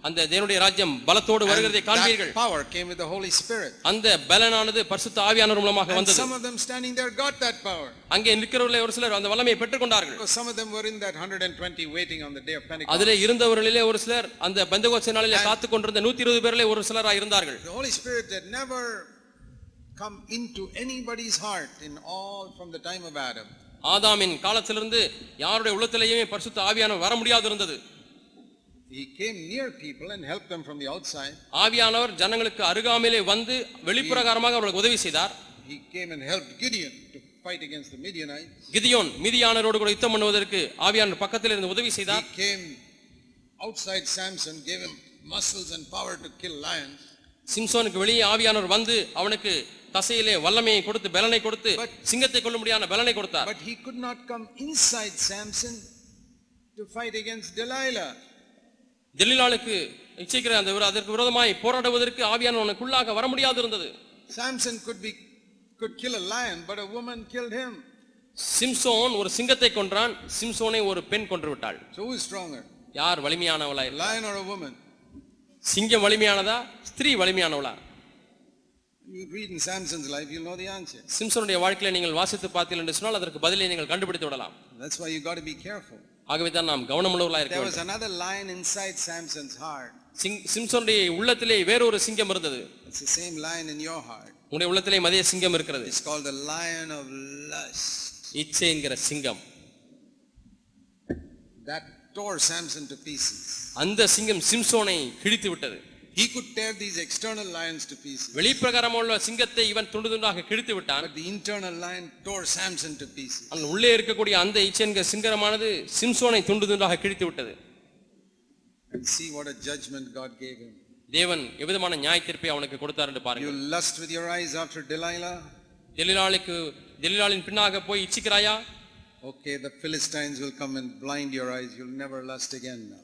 அந்த தேவனுடைய ராஜ்யம் பலத்தோடு வருகிறதை காண்பீர்கள். That power came with the Holy Spirit. அந்த பலனானது பரிசுத்த ஆவியானவர் மூலமாக And வந்தது. some of them standing there got that power. அங்கே நிற்கிறவர்களே ஒரு சிலர் அந்த வல்லமையை பெற்றுக்கொண்டார்கள். Because some of them were in that 120 waiting on the day of Pentecost. அதிலே இருந்தவர்களிலே ஒரு சிலர் அந்த பெந்தெகோஸ்தே நாளிலே காத்துக் கொண்டிருந்த 120 பேரிலே ஒரு சிலராய் இருந்தார்கள். The Holy Spirit had never come into anybody's heart in all from the time of Adam. ஆதாமின் காலத்திலிருந்து யாருடைய உள்ளத்திலேயுமே பரிசுத்த ஆவியானவர் வர முடியாது இருந்தது. He came near people and helped them from the outside. ஆவியானவர் ஜனங்களுக்கு அருகாமையிலே வந்து வெளிப்பிரகாரமாக அவர்களுக்கு உதவி செய்தார். He came and helped Gideon to fight against the Midianites. Gideon மீதியானரோடு கூட யுத்தம் பண்ணுவதற்கு ஆவியானவர் பக்கத்தில் இருந்து உதவி செய்தார். He came outside Samson, gave him muscles and power to kill lions. சிம்சோனுக்கு வெளியே ஆவியானவர் வந்து அவனுக்கு தசையிலே வல்லமையை கொடுத்து பலனை கொடுத்து சிங்கத்தை கொல்ல முடியாத பலனை கொடுத்தார். But he could not come inside Samson to fight against Delilah. தெலீலாளுக்கு இச்சைக்கிற அந்த அதற்கு விரோதமாய் போராடுவதற்கு ஆவியானவனுக்குள்ளாக வர முடியாது இருந்தது. Samson could kill a lion, but a woman killed him. Samson ஒரு சிங்கத்தை கொன்றான், சிம்சோனை ஒரு பெண் கொன்று விட்டாள். So who is stronger? யார் வலிமையானவளா? Lion or a woman? சிங்கம் வலிமையானதா, ஸ்திரீ வலிமையானவளா? You read in Samson's life, you'll know the answer. சிம்சோனுடைய வாழ்க்கையை நீங்கள் வாசித்து பார்த்தீர்கள் என்று சொன்னால் அதற்கு பதிலை நீங்கள் கண்டுபிடித்து விடலாம். That's why you got to be careful. ஆகவே தான் நாம் கவனமுள்ளவர்களாக இருக்க There வேண்டும். was another lion inside Samson's heart. சிம்சோனுடைய உள்ளத்திலே வேறொரு சிங்கம் இருந்தது. It's the same lion in your heart. உங்களுடைய உள்ளத்திலே அதே சிங்கம் இருக்கிறது. It's called the lion of lust. இச்சை என்கிற சிங்கம். That tore Samson to pieces. அந்த சிங்கம் சிம்சோனை கிழித்து விட்டது. He could tear these external lions to pieces. வெளிப்பிரகாரமுள்ள சிங்கத்தை இவன் துண்டு துண்டாக கிழித்து விட்டான். But the internal lion tore Samson to pieces. அந்த உள்ளே இருக்கக்கூடிய அந்த இச்சை என்கிற சிங்கமானது சிம்சோனை துண்டு துண்டாக கிழித்து விட்டது. And see what a judgment God gave him. தேவன் எவ்விதமான நியாய தீர்ப்பை அவனுக்கு கொடுத்தார் என்று You பாருங்கள். lust with your eyes after Delilah. தெலீலாளின் பின்னாக போய் இச்சிக்கிறாயா? Okay, the Philistines will come and blind your eyes. You'll never lust again now.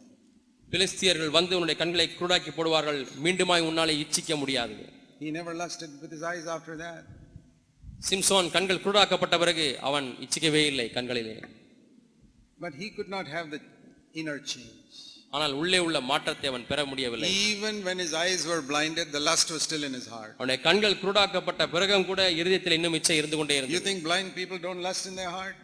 பிலிஸ்தியர்கள் வந்து உன்னுடைய கண்களை குருடாக்கி போடுவார்கள், மீண்டுமாய் உன்னாலே இச்சிக்க முடியாது. He never lusted with his eyes after that. Samson கண்கள் குருடாக்கப்பட்ட பிறகு அவன் இச்சிக்கவே இல்லை கண்களிலே. But he could not have the inner change. ஆனால் உள்ளே உள்ள மாற்றத்தை அவன் பெற முடியவில்லை. Even when his eyes were blinded, the lust was still in his heart. அவனுடைய கண்கள் குருடாக்கப்பட்ட பிறகும் கூட இருதயத்தில் இன்னும் இச்சை இருந்து கொண்டே You இருந்தது. think blind people don't lust in their heart?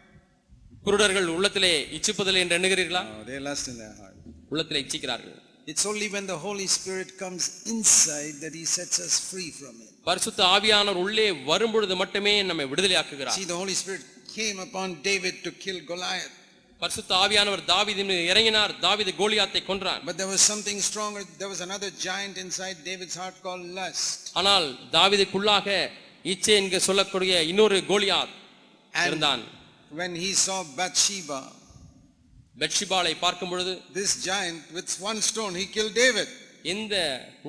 குருடர்கள் உள்ளத்திலே இச்சிப்பதில்லை என்று எண்ணுகிறீர்களா? No, they lust in their heart. உள்ளத்திலே இச்சிக்கிறார்கள். It's only when the Holy Spirit comes inside that he sets us free from it. பரிசுத்த ஆவியானவர் உள்ளே வரும்பொழுது மட்டுமே நம்மை விடுதலையாக்குகிறார். See, the Holy Spirit came upon David to kill Goliath. பரிசுத்த ஆவியானவர் தாவீதின் மீது இறங்கினார், தாவீது கோலியாத்தை கொன்றான். But there was something stronger. There was another giant inside David's heart called lust. ஆனால் தாவீதுக்குள்ளாக இச்சை என்று சொல்லக்கூடிய இன்னொரு கோலியாத் இருந்தான். When he saw Bathsheba, பெத்ஷிபாளை பார்க்கும் பொழுது this giant with one stone he killed David. இந்த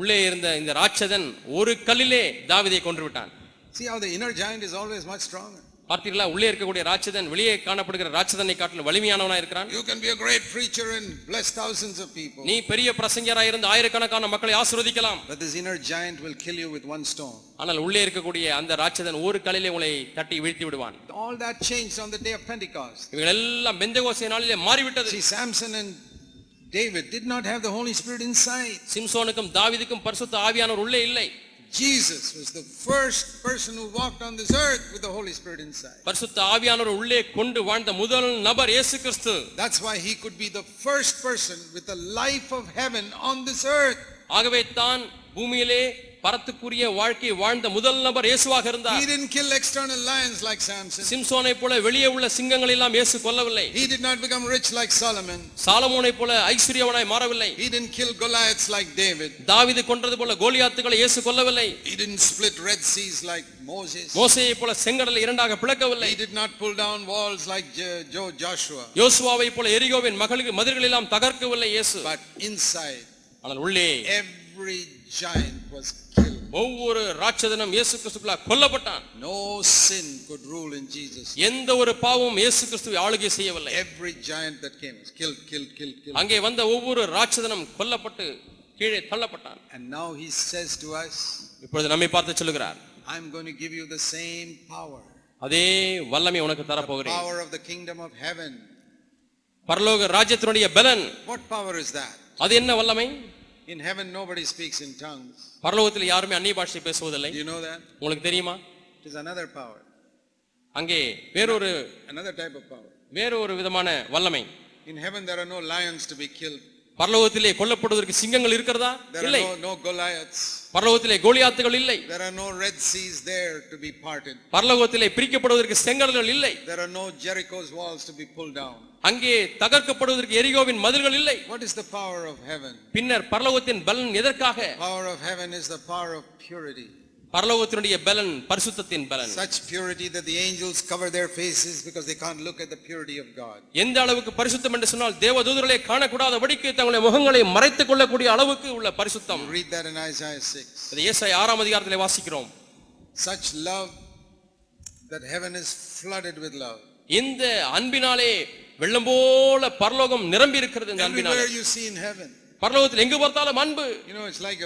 உள்ளே இருந்த இந்த ராட்சதன் ஒரு கல்லிலே தாவீதை கொன்று விட்டான். See how the inner giant is always much stronger. பார்த்தீர்களா, உள்ளே இருக்கக்கூடிய ராட்சதன் வெளியே காணப்படுகிற ராட்சதனை காட்டிலும் வலிமையானவனா இருக்கிறான். You can be a great preacher and bless thousands of people. நீ பெரிய பிரசங்கியராய் இருந்து ஆயிரக்கணக்கான மக்களை ஆசீர்வதிக்கலாம். But this inner giant will kill you with one stone. ஆனால் உள்ளே இருக்கக்கூடிய அந்த ராட்சதன் ஒரு கல்லிலே உங்களை தட்டி வீழ்த்தி விடுவான். All that changed on the day of Pentecost. இவைகள் எல்லாம் பெந்தெகோஸ்தே நாளிலே மாறிவிட்டது. See, Samson and David did not have the Holy Spirit inside. சிம்சோனுக்கும் தாவீதுக்கும் பரிசுத்த ஆவியானவர் உள்ளே இல்லை. Jesus was the first person who walked on this earth with the Holy Spirit inside. பரிசுத்த ஆவியானவர் உள்ளே கொண்டு வாழ்ந்த முதல் நபர் இயேசு கிறிஸ்து. That's why he could be the first person with the life of heaven on this earth. ஆகவே தான் பூமியிலே பரத்துக்குரிய வாழ்க்கை வாழ்ந்த முதல் நபர் இயேசுவாக இருந்தார். He didn't kill external lions like Samson. சிம்சோனை போல வெளியே உள்ள சிங்கங்கள் எல்லாம் இயேசு கொல்லவில்லை. He did not become rich like Solomon. சாலமோனை போல ஐஸ்வரியவனாய் மாறவில்லை. He didn't kill Goliaths like David. தாவீது கொன்றது போல கோலியாத்துகளை இயேசு கொல்லவில்லை. He didn't split Red Seas like Moses. மோசேயை போல செங்கடலை இரண்டாக பிளக்கவில்லை. He did not pull down walls like Joshua. யோசுவாவை போல எரிகோவின் மதில்கள் எல்லாம் தகர்க்கவில்லை இயேசு. But inside, ஆனால் உள்ளே every giant was killed. ஒவ்வொரு ராட்சதனும் இயேசு கிறிஸ்துக்குள்ள கொல்லப்பட்டான். No sin could rule in Jesus. எந்த ஒரு பாவமும் இயேசு கிறிஸ்துவை ஆளுகை செய்யவில்லை. Every giant that came was killed. அங்கே வந்த ஒவ்வொரு ராட்சதனும் கொல்லப்பட்டு கீழே தள்ளப்பட்டான். And now he says to us, இப்பொழுது நம்மை பார்த்து சொல்லுகிறார், I'm going to give you the same power. அதே வல்லமை உனக்கு தர போகிறேன். Power of the kingdom of heaven. பரலோக ராஜ்யத்தினுடைய பலன். What power is that? அது என்ன வல்லமை? In heaven nobody speaks in tongues. பரலோகத்தில் யாருமே அந்நிய பாஷை பேசுவதில்லை. You know that? உங்களுக்கு தெரியுமா? It is another power. அங்கே வேறொரு Another type of power. வேறொரு விதமான வல்லமை. In heaven there are no lions to be killed. பரலோகத்திலே கொல்லப்படுவதற்கு சிங்கங்கள் இருக்கிறதா? இல்லை. There are no Goliaths. பரலோகத்திலே கோலியாத்துகள் இல்லை. There are no Red Seas there to be parted. பரலோகத்திலே பிரிக்கப்படுவதற்கு செங்கடல்கள் இல்லை. There are no Jericho's walls to be pulled down. அங்கே தகர்க்கப்படுவதற்கு எரிகோவின் மதில்கள் இல்லை. What is the power of heaven? பின்னர் பரலோகத்தின் பலன் எதற்காக? Power of heaven is the power of purity. பரலோகத்தினுடைய பலன் பரிசுத்தத்தின் பலன். Such purity that the angels cover their faces because they can't look at the purity of God. எந்த அளவுக்கு பரிசுத்தம் என்று சொன்னால் தேவதூதர்களே காணக்கூடாதபடிக்கு தங்களுடைய முகங்களை மறைத்துக் கொள்ளக்கூடிய அளவுக்கு உள்ள பரிசுத்தம். Read that in Isaiah 6. அது ஏசாயா 6ஆம் அதிகாரத்திலே வாசிக்கிறோம். Such love that heaven is flooded with love. இந்த அன்பினாலே வெள்ளம் போல பரலோகம் நிரம்பி இருக்கிறது. இந்த அன்பினாலே Everywhere you see in heaven. பரலோகத்தில் எங்கு பார்த்தாலும் அன்பு. You know, it's like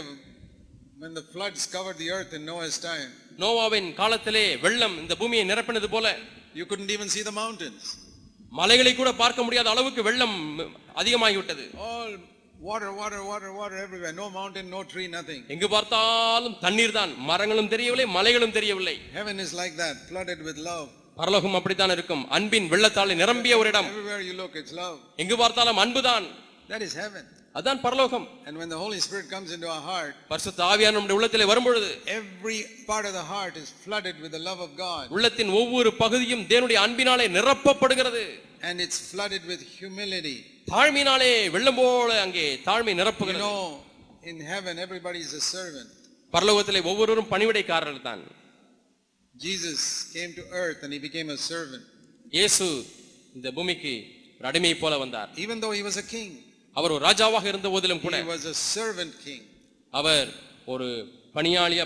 when the floods covered the earth in Noah's time. நோவாவின் காலத்திலே வெள்ளம் இந்த பூமியை நிரப்பினது போல You couldn't even see the mountains. மலைகளை கூட பார்க்க முடியாத அளவுக்கு வெள்ளம் அதிகமாகிவிட்டது. All water, water, water, water everywhere. No mountain, no tree, nothing. எங்கு பார்த்தாலும் தண்ணீர் தான். மரங்களும் தெரியவில்லை, மலைகளும் தெரியவில்லை. Heaven is like that, flooded with love. பரலோகம் அப்படித்தான் இருக்கும். அன்பின் வெள்ளத்தாலே நிரம்பிய ஒரு இடம். Everywhere you look, it's love. எங்கு பார்த்தாலும் அன்புதான். That is heaven. அதான் பரலோகம். And when the Holy Spirit comes into our heart, பரிசுத்த ஆவியானவர் நம்முடைய உள்ளத்திலே வரும்பொழுது every part of the heart is flooded with the love of God. உள்ளத்தின் ஒவ்வொரு பகுதியும் தேவனுடைய அன்பினாலே நிரப்பப்படுகிறது. And it's flooded with humility. தாழ்மையினாலே வெள்ளம் போல அங்கே தாழ்மை You நிரப்புகிறது. know, in heaven everybody is a servant. பரலோகத்திலே ஒவ்வொருவரும் பணிவிடைக்காரர்கள் தான். Jesus came to earth and he became a servant. இயேசு இந்த பூமிக்கு ஒரு அடிமையை போல வந்தார். Even though he was a king, அவர் ஒரு ராஜாவாக இருந்த போதிலும் கூட he was a servant king. அவர் ஒரு பணியாளியா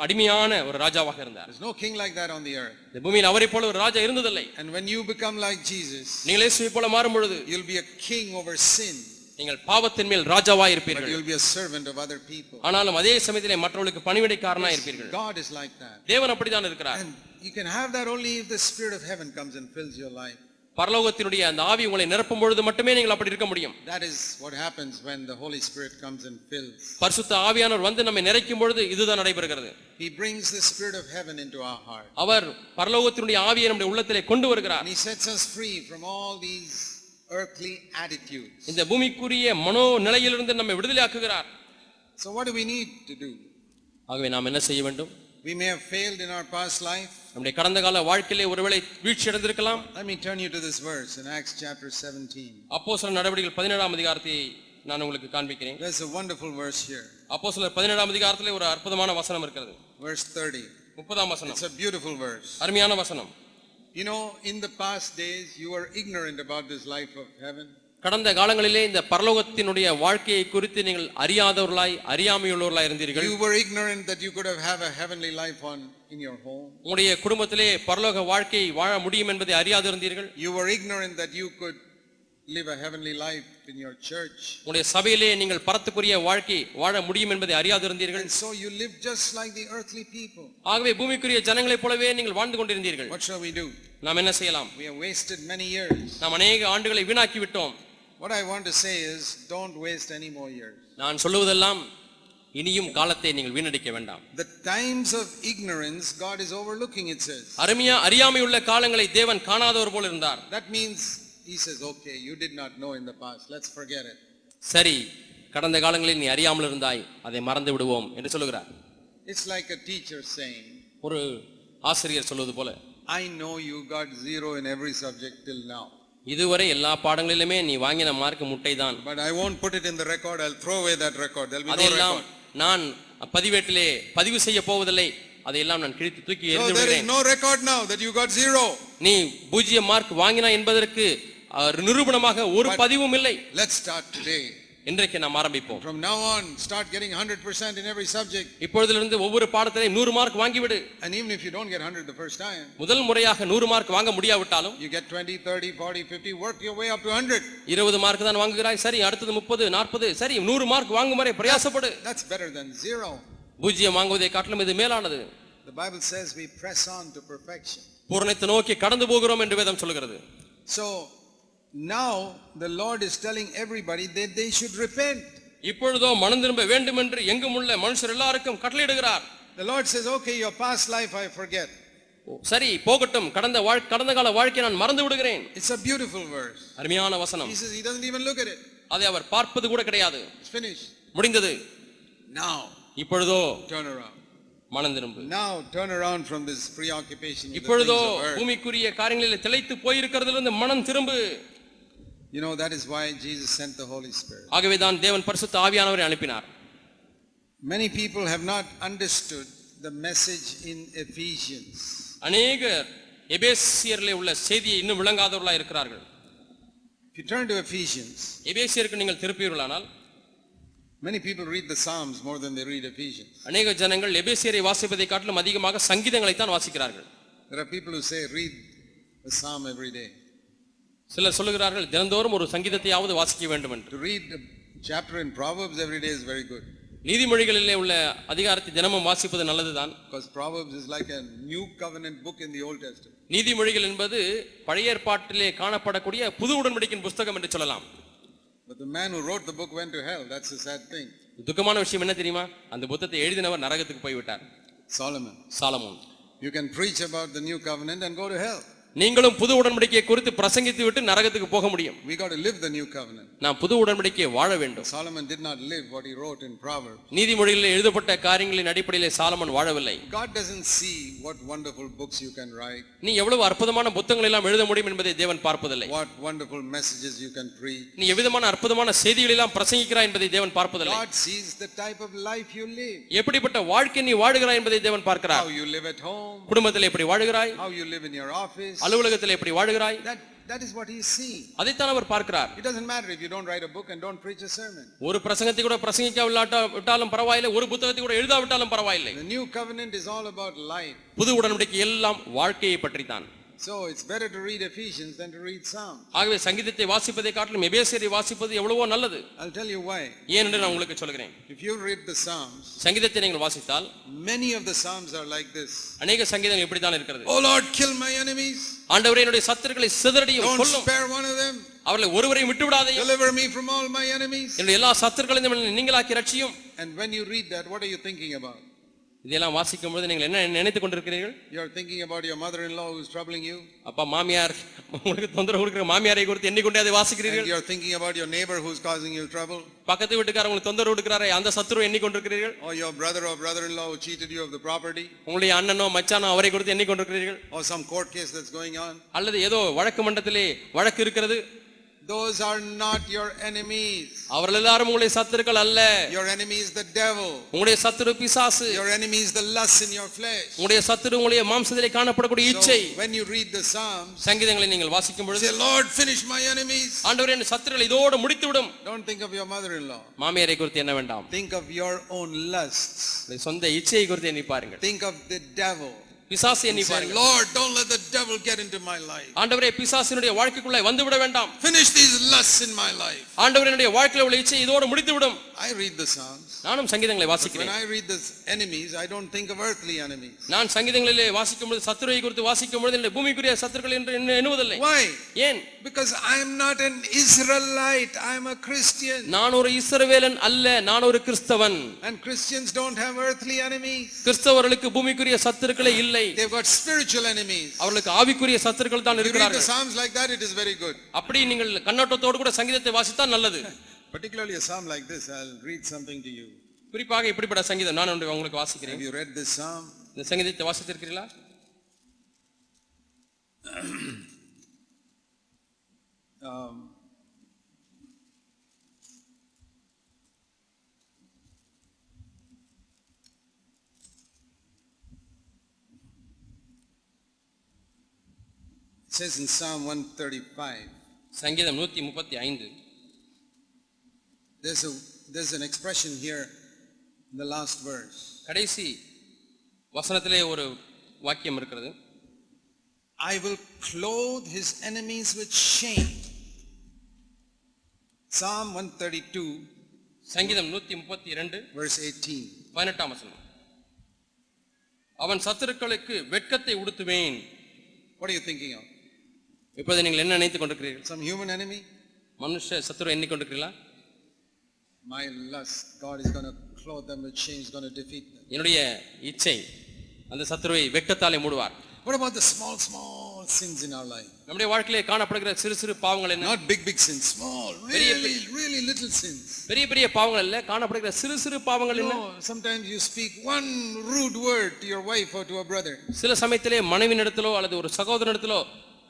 அடிமையான ஒரு ராஜாவாக இருந்தார். There's no king like that on the earth. இந்த பூமியில் அவரை போல ஒரு ராஜா இருந்ததில்லை. And when you become like Jesus, நீங்கள் இயேசுவை போல மாறும் பொழுது you'll be a king over sin. நீங்கள் பாவத்தின் மேல் ராஜாவாய் But இருப்பீர்கள். you'll be a servant of other people. ஆனாலும் அதே சமயத்திலே மற்றவர்களுக்கு பணிவிடைக்காரனாய் இருப்பீர்கள். God is like that. தேவன் அப்படிதான் இருக்கிறார். And you can have that only if the Spirit of heaven comes and fills your life. பரலோகத்தினுடைய அந்த ஆவி உங்களை நிரப்பும் பொழுது மட்டுமே நீங்கள் அப்படி இருக்க முடியும். That is what happens when the Holy Spirit comes and fills. பரிசுத்த ஆவியானவர் வந்து நம்மை நிறைக்கும் பொழுது இதுதான் நடைபெறுகிறது. He brings the Spirit of heaven into our heart. அவர் பரலோகத்தினுடைய ஆவியை நம்முடைய உள்ளத்திலே கொண்டு வருகிறார். And he sets us free from all these earthly attitudes. இந்த பூமிக்குரிய மனோ நிலையிலிருந்து நம்மை விடுதலையாக்குகிறார். So what do we need to do? ஆகவே நாம் என்ன செய்ய வேண்டும்? We may have failed in our past life. நம்முடைய கடந்த கால வாழ்க்கையிலே ஒருவேளை வீழ்ச்சி அடைந்திருக்கலாம். Let me turn you to this verse in Acts chapter 17. அப்போஸ்தலர் நடவடிக்கைகள் 17ஆம் அதிகாரத்தை நான் உங்களுக்கு காண்பிக்கிறேன். There's a wonderful verse here. அப்போஸ்தலர் 17ஆம் அதிகாரத்திலே ஒரு அற்புதமான வசனம் இருக்கிறது. Verse 30. 30ஆம் வசனம். It's a beautiful verse. அருமையான வசனம். You know, in the past days you were ignorant about this life of heaven. கடந்த காலங்களிலே இந்த பரலோகத்தினுடைய வாழ்க்கையை குறித்து நீங்கள் அறியாதவர்களாய் அறியாமையுள்ளவர்களாய் இருந்தீர்கள். You were ignorant that you could have a heavenly life in your home. உங்களுடைய குடும்பத்திலே பரலோக வாழ்க்கை வாழ முடியும் என்பதை அறியாதிருந்தீர்கள். You were ignorant that you could live a heavenly life in your church. உங்களுடைய சபையிலே நீங்கள் பரத்துக்குரிய வாழ்க்கை வாழ முடியும் என்பதை அறியாதிருந்தீர்கள். And so you lived just like the earthly people. ஆகவே பூமிக்குரிய ஜனங்களைப் போலவே நீங்கள் வாழ்ந்து கொண்டிருந்தீர்கள். What shall we do? நாம் என்ன செய்யலாம்? We have wasted many years. நாம் अनेक ஆண்டுகளை வீணாக்கி விட்டோம். What I want to say is, don't waste any more years. நான் சொல்லுவதெல்லாம் இனியும் காலத்தை நீங்கள் வீணடிக்க வேண்டாம். The times of ignorance God is overlooking, it says. அறியாமையுள்ள காலங்களை தேவன் காணாதவர் போல இருந்தார். That means he says, okay, you did not know in the past, let's forget it. சரி, கடந்த காலங்களில் நீ அறியாமல் இருந்தாய், அதை மறந்து விடுவோம் என்று சொல்லுகிறார். It's like a teacher saying, ஒரு ஆசிரியர் சொல்வது போல, I know you got 0 in every subject till now. இதுவரை எல்லா பாடங்களிலுமே நீ வாங்கின mark முட்டைதான். But I won't put it in the record, I'll throw away that record. There'll be no அதெல்லாம் record. நான் பதிவேட்டிலே பதிவு செய்ய போவதில்லை, அதையெல்லாம் நான் கிழித்து தூக்கி எறிந்து So there is விடுகிறேன். no record now that you got 0. நீ 0 மார்க் வாங்கினா என்பதற்கு நிரூபணமாக ஒரு பதிவும் இல்லை. Let's start today. இன்றைக்கு நாம் ஆரம்பிப்போம். From now on, start getting 100% in every subject. இப்பொழுதிலிருந்து ஒவ்வொரு பாடத்திலே 100 mark வாங்கிவிடு. And even if you don't get 100 the first time, முதல் முறையாக 100 மார்க் வாங்க முடியாவிட்டாலும் you get 20, 30, 40, 50, work your way up to 100. 20 mark தான் வாங்குகிறாய், சரி, அடுத்தது 30, 40, சரி, 100 மார்க் வாங்கும் வரை பிரயாசப்படு. That's better than 0. 0 வாங்குவதை காட்டிலும் இது மேலானது. The Bible says we press on to perfection. பூரணத்தை நோக்கி கடந்து போகிறோம் என்று வேதம் சொல்கிறது. So now the Lord is telling everybody that they should repent. இப்பொழுதோ மனம் திரும்ப வேண்டும் என்று எங்கும் உள்ள மனுஷர் எல்லாருக்கும் கட்டளையிடுகிறார். The Lord says, okay, your past life I forget. சரி போகட்டும், கடந்த கால வாழ்க்கையை நான் மறந்து விடுகிறேன். It's a beautiful verse. அருமையான வசனம். He says he doesn't even look at it. அதை அவர் பார்ப்பது கூட கிடையாது. It's finished. முடிந்தது. Now இப்பொழுதோ turn around. மனம் திரும்பு. Now turn around from this preoccupation with the things இப்பொழுதோ of earth. பூமிக்குரிய காரியங்களில் திளைத்து போயிருக்கிறதிலிருந்து மனம் திரும்பு. You know, that is why Jesus sent the Holy Spirit. ஆகவே தான் தேவன் பரிசுத்த ஆவியானவரை அனுப்பினார். Many people have not understood the message in Ephesians. அநேகர் எபேசியரிலே உள்ள செய்தியை இன்னும் விளங்காதவர்களாக இருக்கிறார்கள். If you turn to Ephesians, எபேசியருக்கு நீங்கள் திருப்பியீர்களானால், many people read the Psalms more than they read Ephesians. அநேக ஜனங்கள் எபேசியரை வாசிப்பதை காட்டிலும் அதிகமாக சங்கீதங்களை தான் வாசிக்கிறார்கள். There are people who say read a psalm every day. சிலர் சொல்லுகிறார்கள் தினந்தோறும் ஒரு சங்கீதத்தையாவது வாசிக்க வேண்டும் என்று. To read a chapter in Proverbs every day is very good. நீதிமொழிகளிலே உள்ள அதிகாரத்தை தினமும் வாசிப்பது நல்லதுதான். Because Proverbs is like a new covenant book in the Old Testament. நீதிமொழிகள் என்பது பழைய ஏற்பாட்டிலே காணப்படக்கூடிய புது உடன்படிக்கையின் புத்தகம் என்று சொல்லலாம். But the man who wrote the book went to hell. That's a sad thing. துக்கமான விஷயம் என்ன தெரியுமா? அந்த புத்தகத்தை எழுதினவர் நரகத்துக்கு போய்விட்டார். Solomon. You can preach about the new covenant and go to hell. நீங்களும் புது உடன்படிக்கையை குறித்து பிரசங்கித்து விட்டு நரகத்துக்கு போக முடியும். We got to live the new covenant. நாம் புது உடன்படிக்கையை வாழ வேண்டும். Solomon did not live what he wrote in Proverbs. நீதிமொழிகளில் எழுதப்பட்ட காரியங்களின் அடிப்படையில் சாலமன் வாழவில்லை. God doesn't see what wonderful books you can write. நீ எவ்வளவு அற்புதமான புத்தகங்களை எல்லாம் எழுத முடியும் என்பதை தேவன் பார்ப்பதில்லை. What wonderful messages you can preach. நீ எவ்விதமான அற்புதமான செய்திகளை எல்லாம் பிரசங்கிக்கிறாய் என்பதை தேவன் பார்ப்பதில்லை. God sees the type of life you live. எப்படிப்பட்ட வாழ்க்கை நீ வாழுகிறாய் என்பதை தேவன் பார்க்கிறார். How you live at home. குடும்பத்தில் எப்படி வாழுகிறாய்? How you live in your office. அலுவலகத்தில் எப்படி வாழுகிறாய்? That is what he is seeing. அதைத்தான் அவர் பார்க்கிறார். It doesn't matter if you don't write a book and don't preach a sermon. ஒரு பிரசங்கத்தை கூட பிரசங்கிக்காவிட்டாலும் பரவாயில்லை, ஒரு புத்தகத்தை கூட எழுதாவிட்டாலும் பரவாயில்லை. The new covenant is all about life. புது உடன்படிக்கை எல்லாம் வாழ்க்கையை பற்றி தான். So it's better to read Ephesians than to read Psalms. ஆகவே சங்கீதத்தை வாசிப்பதை காட்டிலும் எபேசியரை வாசிப்பது எவ்வளவோ நல்லது. I'll tell you why. ஏன் என்று நான் உங்களுக்கு சொல்கிறேன். If you read the Psalms, சங்கீதத்தை நீங்கள் வாசித்தால் many of the Psalms are like this. அநேக சங்கீதங்கள் இப்படி தான் இருக்கிறது. Oh Lord, kill my enemies. ஆண்டவரே என்னுடைய சத்துருக்களை சிதறடியும் கொல்லும். Don't spare one of them. அவர்களை ஒருவரையும் விட்டு விடாதேயும். Deliver me from all my enemies. என்னுடைய எல்லா சத்துருக்களையும் நீங்களாக்கி ரட்சியும். And when you read that, what are you thinking about? இதெல்லாம் வாசிக்கும் பொழுது நீங்கள் என்ன நினைத்துக் கொண்டிருக்கிறீர்கள்? You are thinking about your mother-in-law who is troubling you. அப்பா மாமியார் உங்களுக்கு தொந்தரவு கொடுக்கிற மாமியாரை குறித்து எண்ணிக்கொண்டே அதை வாசிக்கிறீர்கள். And you are thinking about your neighbor who is causing you trouble. பக்கத்து வீட்டுக்காரர் உங்களுக்கு தொந்தரவு கொடுக்கிறாரே அந்த சத்துருவை எண்ணிக்கொண்டிருக்கிறீர்கள். Or your brother or brother-in-law who cheated you of the property. உங்களுடைய அண்ணனோ மச்சானோ அவரை குறித்து எண்ணிக்கொண்டிருக்கிறீர்கள். Or some court case that's going on. அல்லது ஏதோ வழக்கு மன்றத்திலே வழக்கு இருக்கிறது. Those are not your enemies. அவர்கள் எல்லாரும் உங்களுடைய சத்துருக்கள் அல்ல. Your enemy is the devil. உங்களுடைய சத்துரு பிசாசு. Your enemy is the lust in your flesh. உங்களுடைய சத்துரு உங்களுடைய மாம்சத்திலே காணப்படக்கூடிய இச்சை. When you read the Psalms, சங்கீதங்களை நீங்கள் வாசிக்கும் பொழுது say, Lord, finish my enemies. ஆண்டவரே என் சத்துருக்களை இதோடு முடித்து விடும். Don't think of your mother-in-law. மாமியாரை குறித்து என்ன வேண்டாம். Think of your own lusts. சொந்த இச்சையை குறித்து எண்ணி பாருங்கள். Think of the devil. பிசாசு எண்ணி பாருங்கள். Lord, don't let the devil get into my life. ஆண்டவரே பிசாசினுடைய வாழ்க்கைக்குள்ளே வந்து விட வேண்டாம். Finish these lusts in my life. ஆண்டவரே என்னுடைய வாழ்க்கையில உள்ள இச்சை இதோடு முடித்து விடும். I read the Psalms. நானும் சங்கீதங்களை வாசிக்கிறேன். When I read the enemies, I don't think of earthly enemies. நான் சங்கீதங்களிலே வாசிக்கும் பொழுது சத்துருவை குறித்து வாசிக்கும் பொழுது என்னுடைய பூமிக்குரிய சத்துருக்கள் என்று எண்ணுவதில்லை. Why? ஏன்? Because I am not an Israelite. I am a Christian. நான் ஒரு இஸ்ரவேலன் அல்ல, நான் ஒரு கிறிஸ்தவன். And Christians don't have earthly enemies. கிறிஸ்தவர்களுக்கு பூமிக்குரிய சத்துருக்களே இல்லை. They've got spiritual enemies. அவர்களுக்கு ஆவிக்குரிய சத்துருக்கள் தான் இருக்கிறார்கள். You read the Psalms like that, it is very good. அப்படி நீங்கள் கண்ணோட்டத்தோடு கூட சங்கீதத்தை வாசித்தால் நல்லது. Particularly a psalm like this, I'll read something to you. குறிப்பாக இப்படிப்பட்ட சங்கீதம் நான் உங்களுக்கு வாசிக்கிறேன். Have you read this psalm? இந்த சங்கீதத்தை வாசித்திருக்கிறீர்களா? It says in Psalm 135. சங்கீதம் 135. There's an expression here in the last verse. கடைசி வசனத்திலே ஒரு வாக்கியம் இருக்கிறது. I will clothe his enemies with shame. Psalm 132 சங்கீதம் 132 verse 18. 18ஆம் வசனம். அவன் சத்துருக்களுக்கு வெட்கத்தை உடுத்துவேன். What are you thinking of? இப்போது நீங்கள் என்ன நினைத்துக் கொண்டிருக்கிறீர்கள்? Some human enemy? மனுஷ சத்துரு எண்ணிக்கொண்டிருக்கிறீர்களா? My lust, God is going to clothe them with shame, is going to defeat them. என்னுடைய இச்சை அந்த சத்துருவை வெட்கத்தாலே மூடுவார். What about the small sins in our life? நம்முடைய வாழ்க்கையிலே காணப்படுகிற சிறு சிறு பாவங்கள் என்ன? Not big sins, small, really little sins. பெரிய பெரிய பாவங்கள் இல்ல, காணப்படுகிற சிறு சிறு பாவங்கள் என்ன? Sometimes you speak one rude word to your wife or to a brother. சில சமயத்திலே மனைவியிடத்திலோ அல்லது ஒரு சகோதரனிடத்திலோ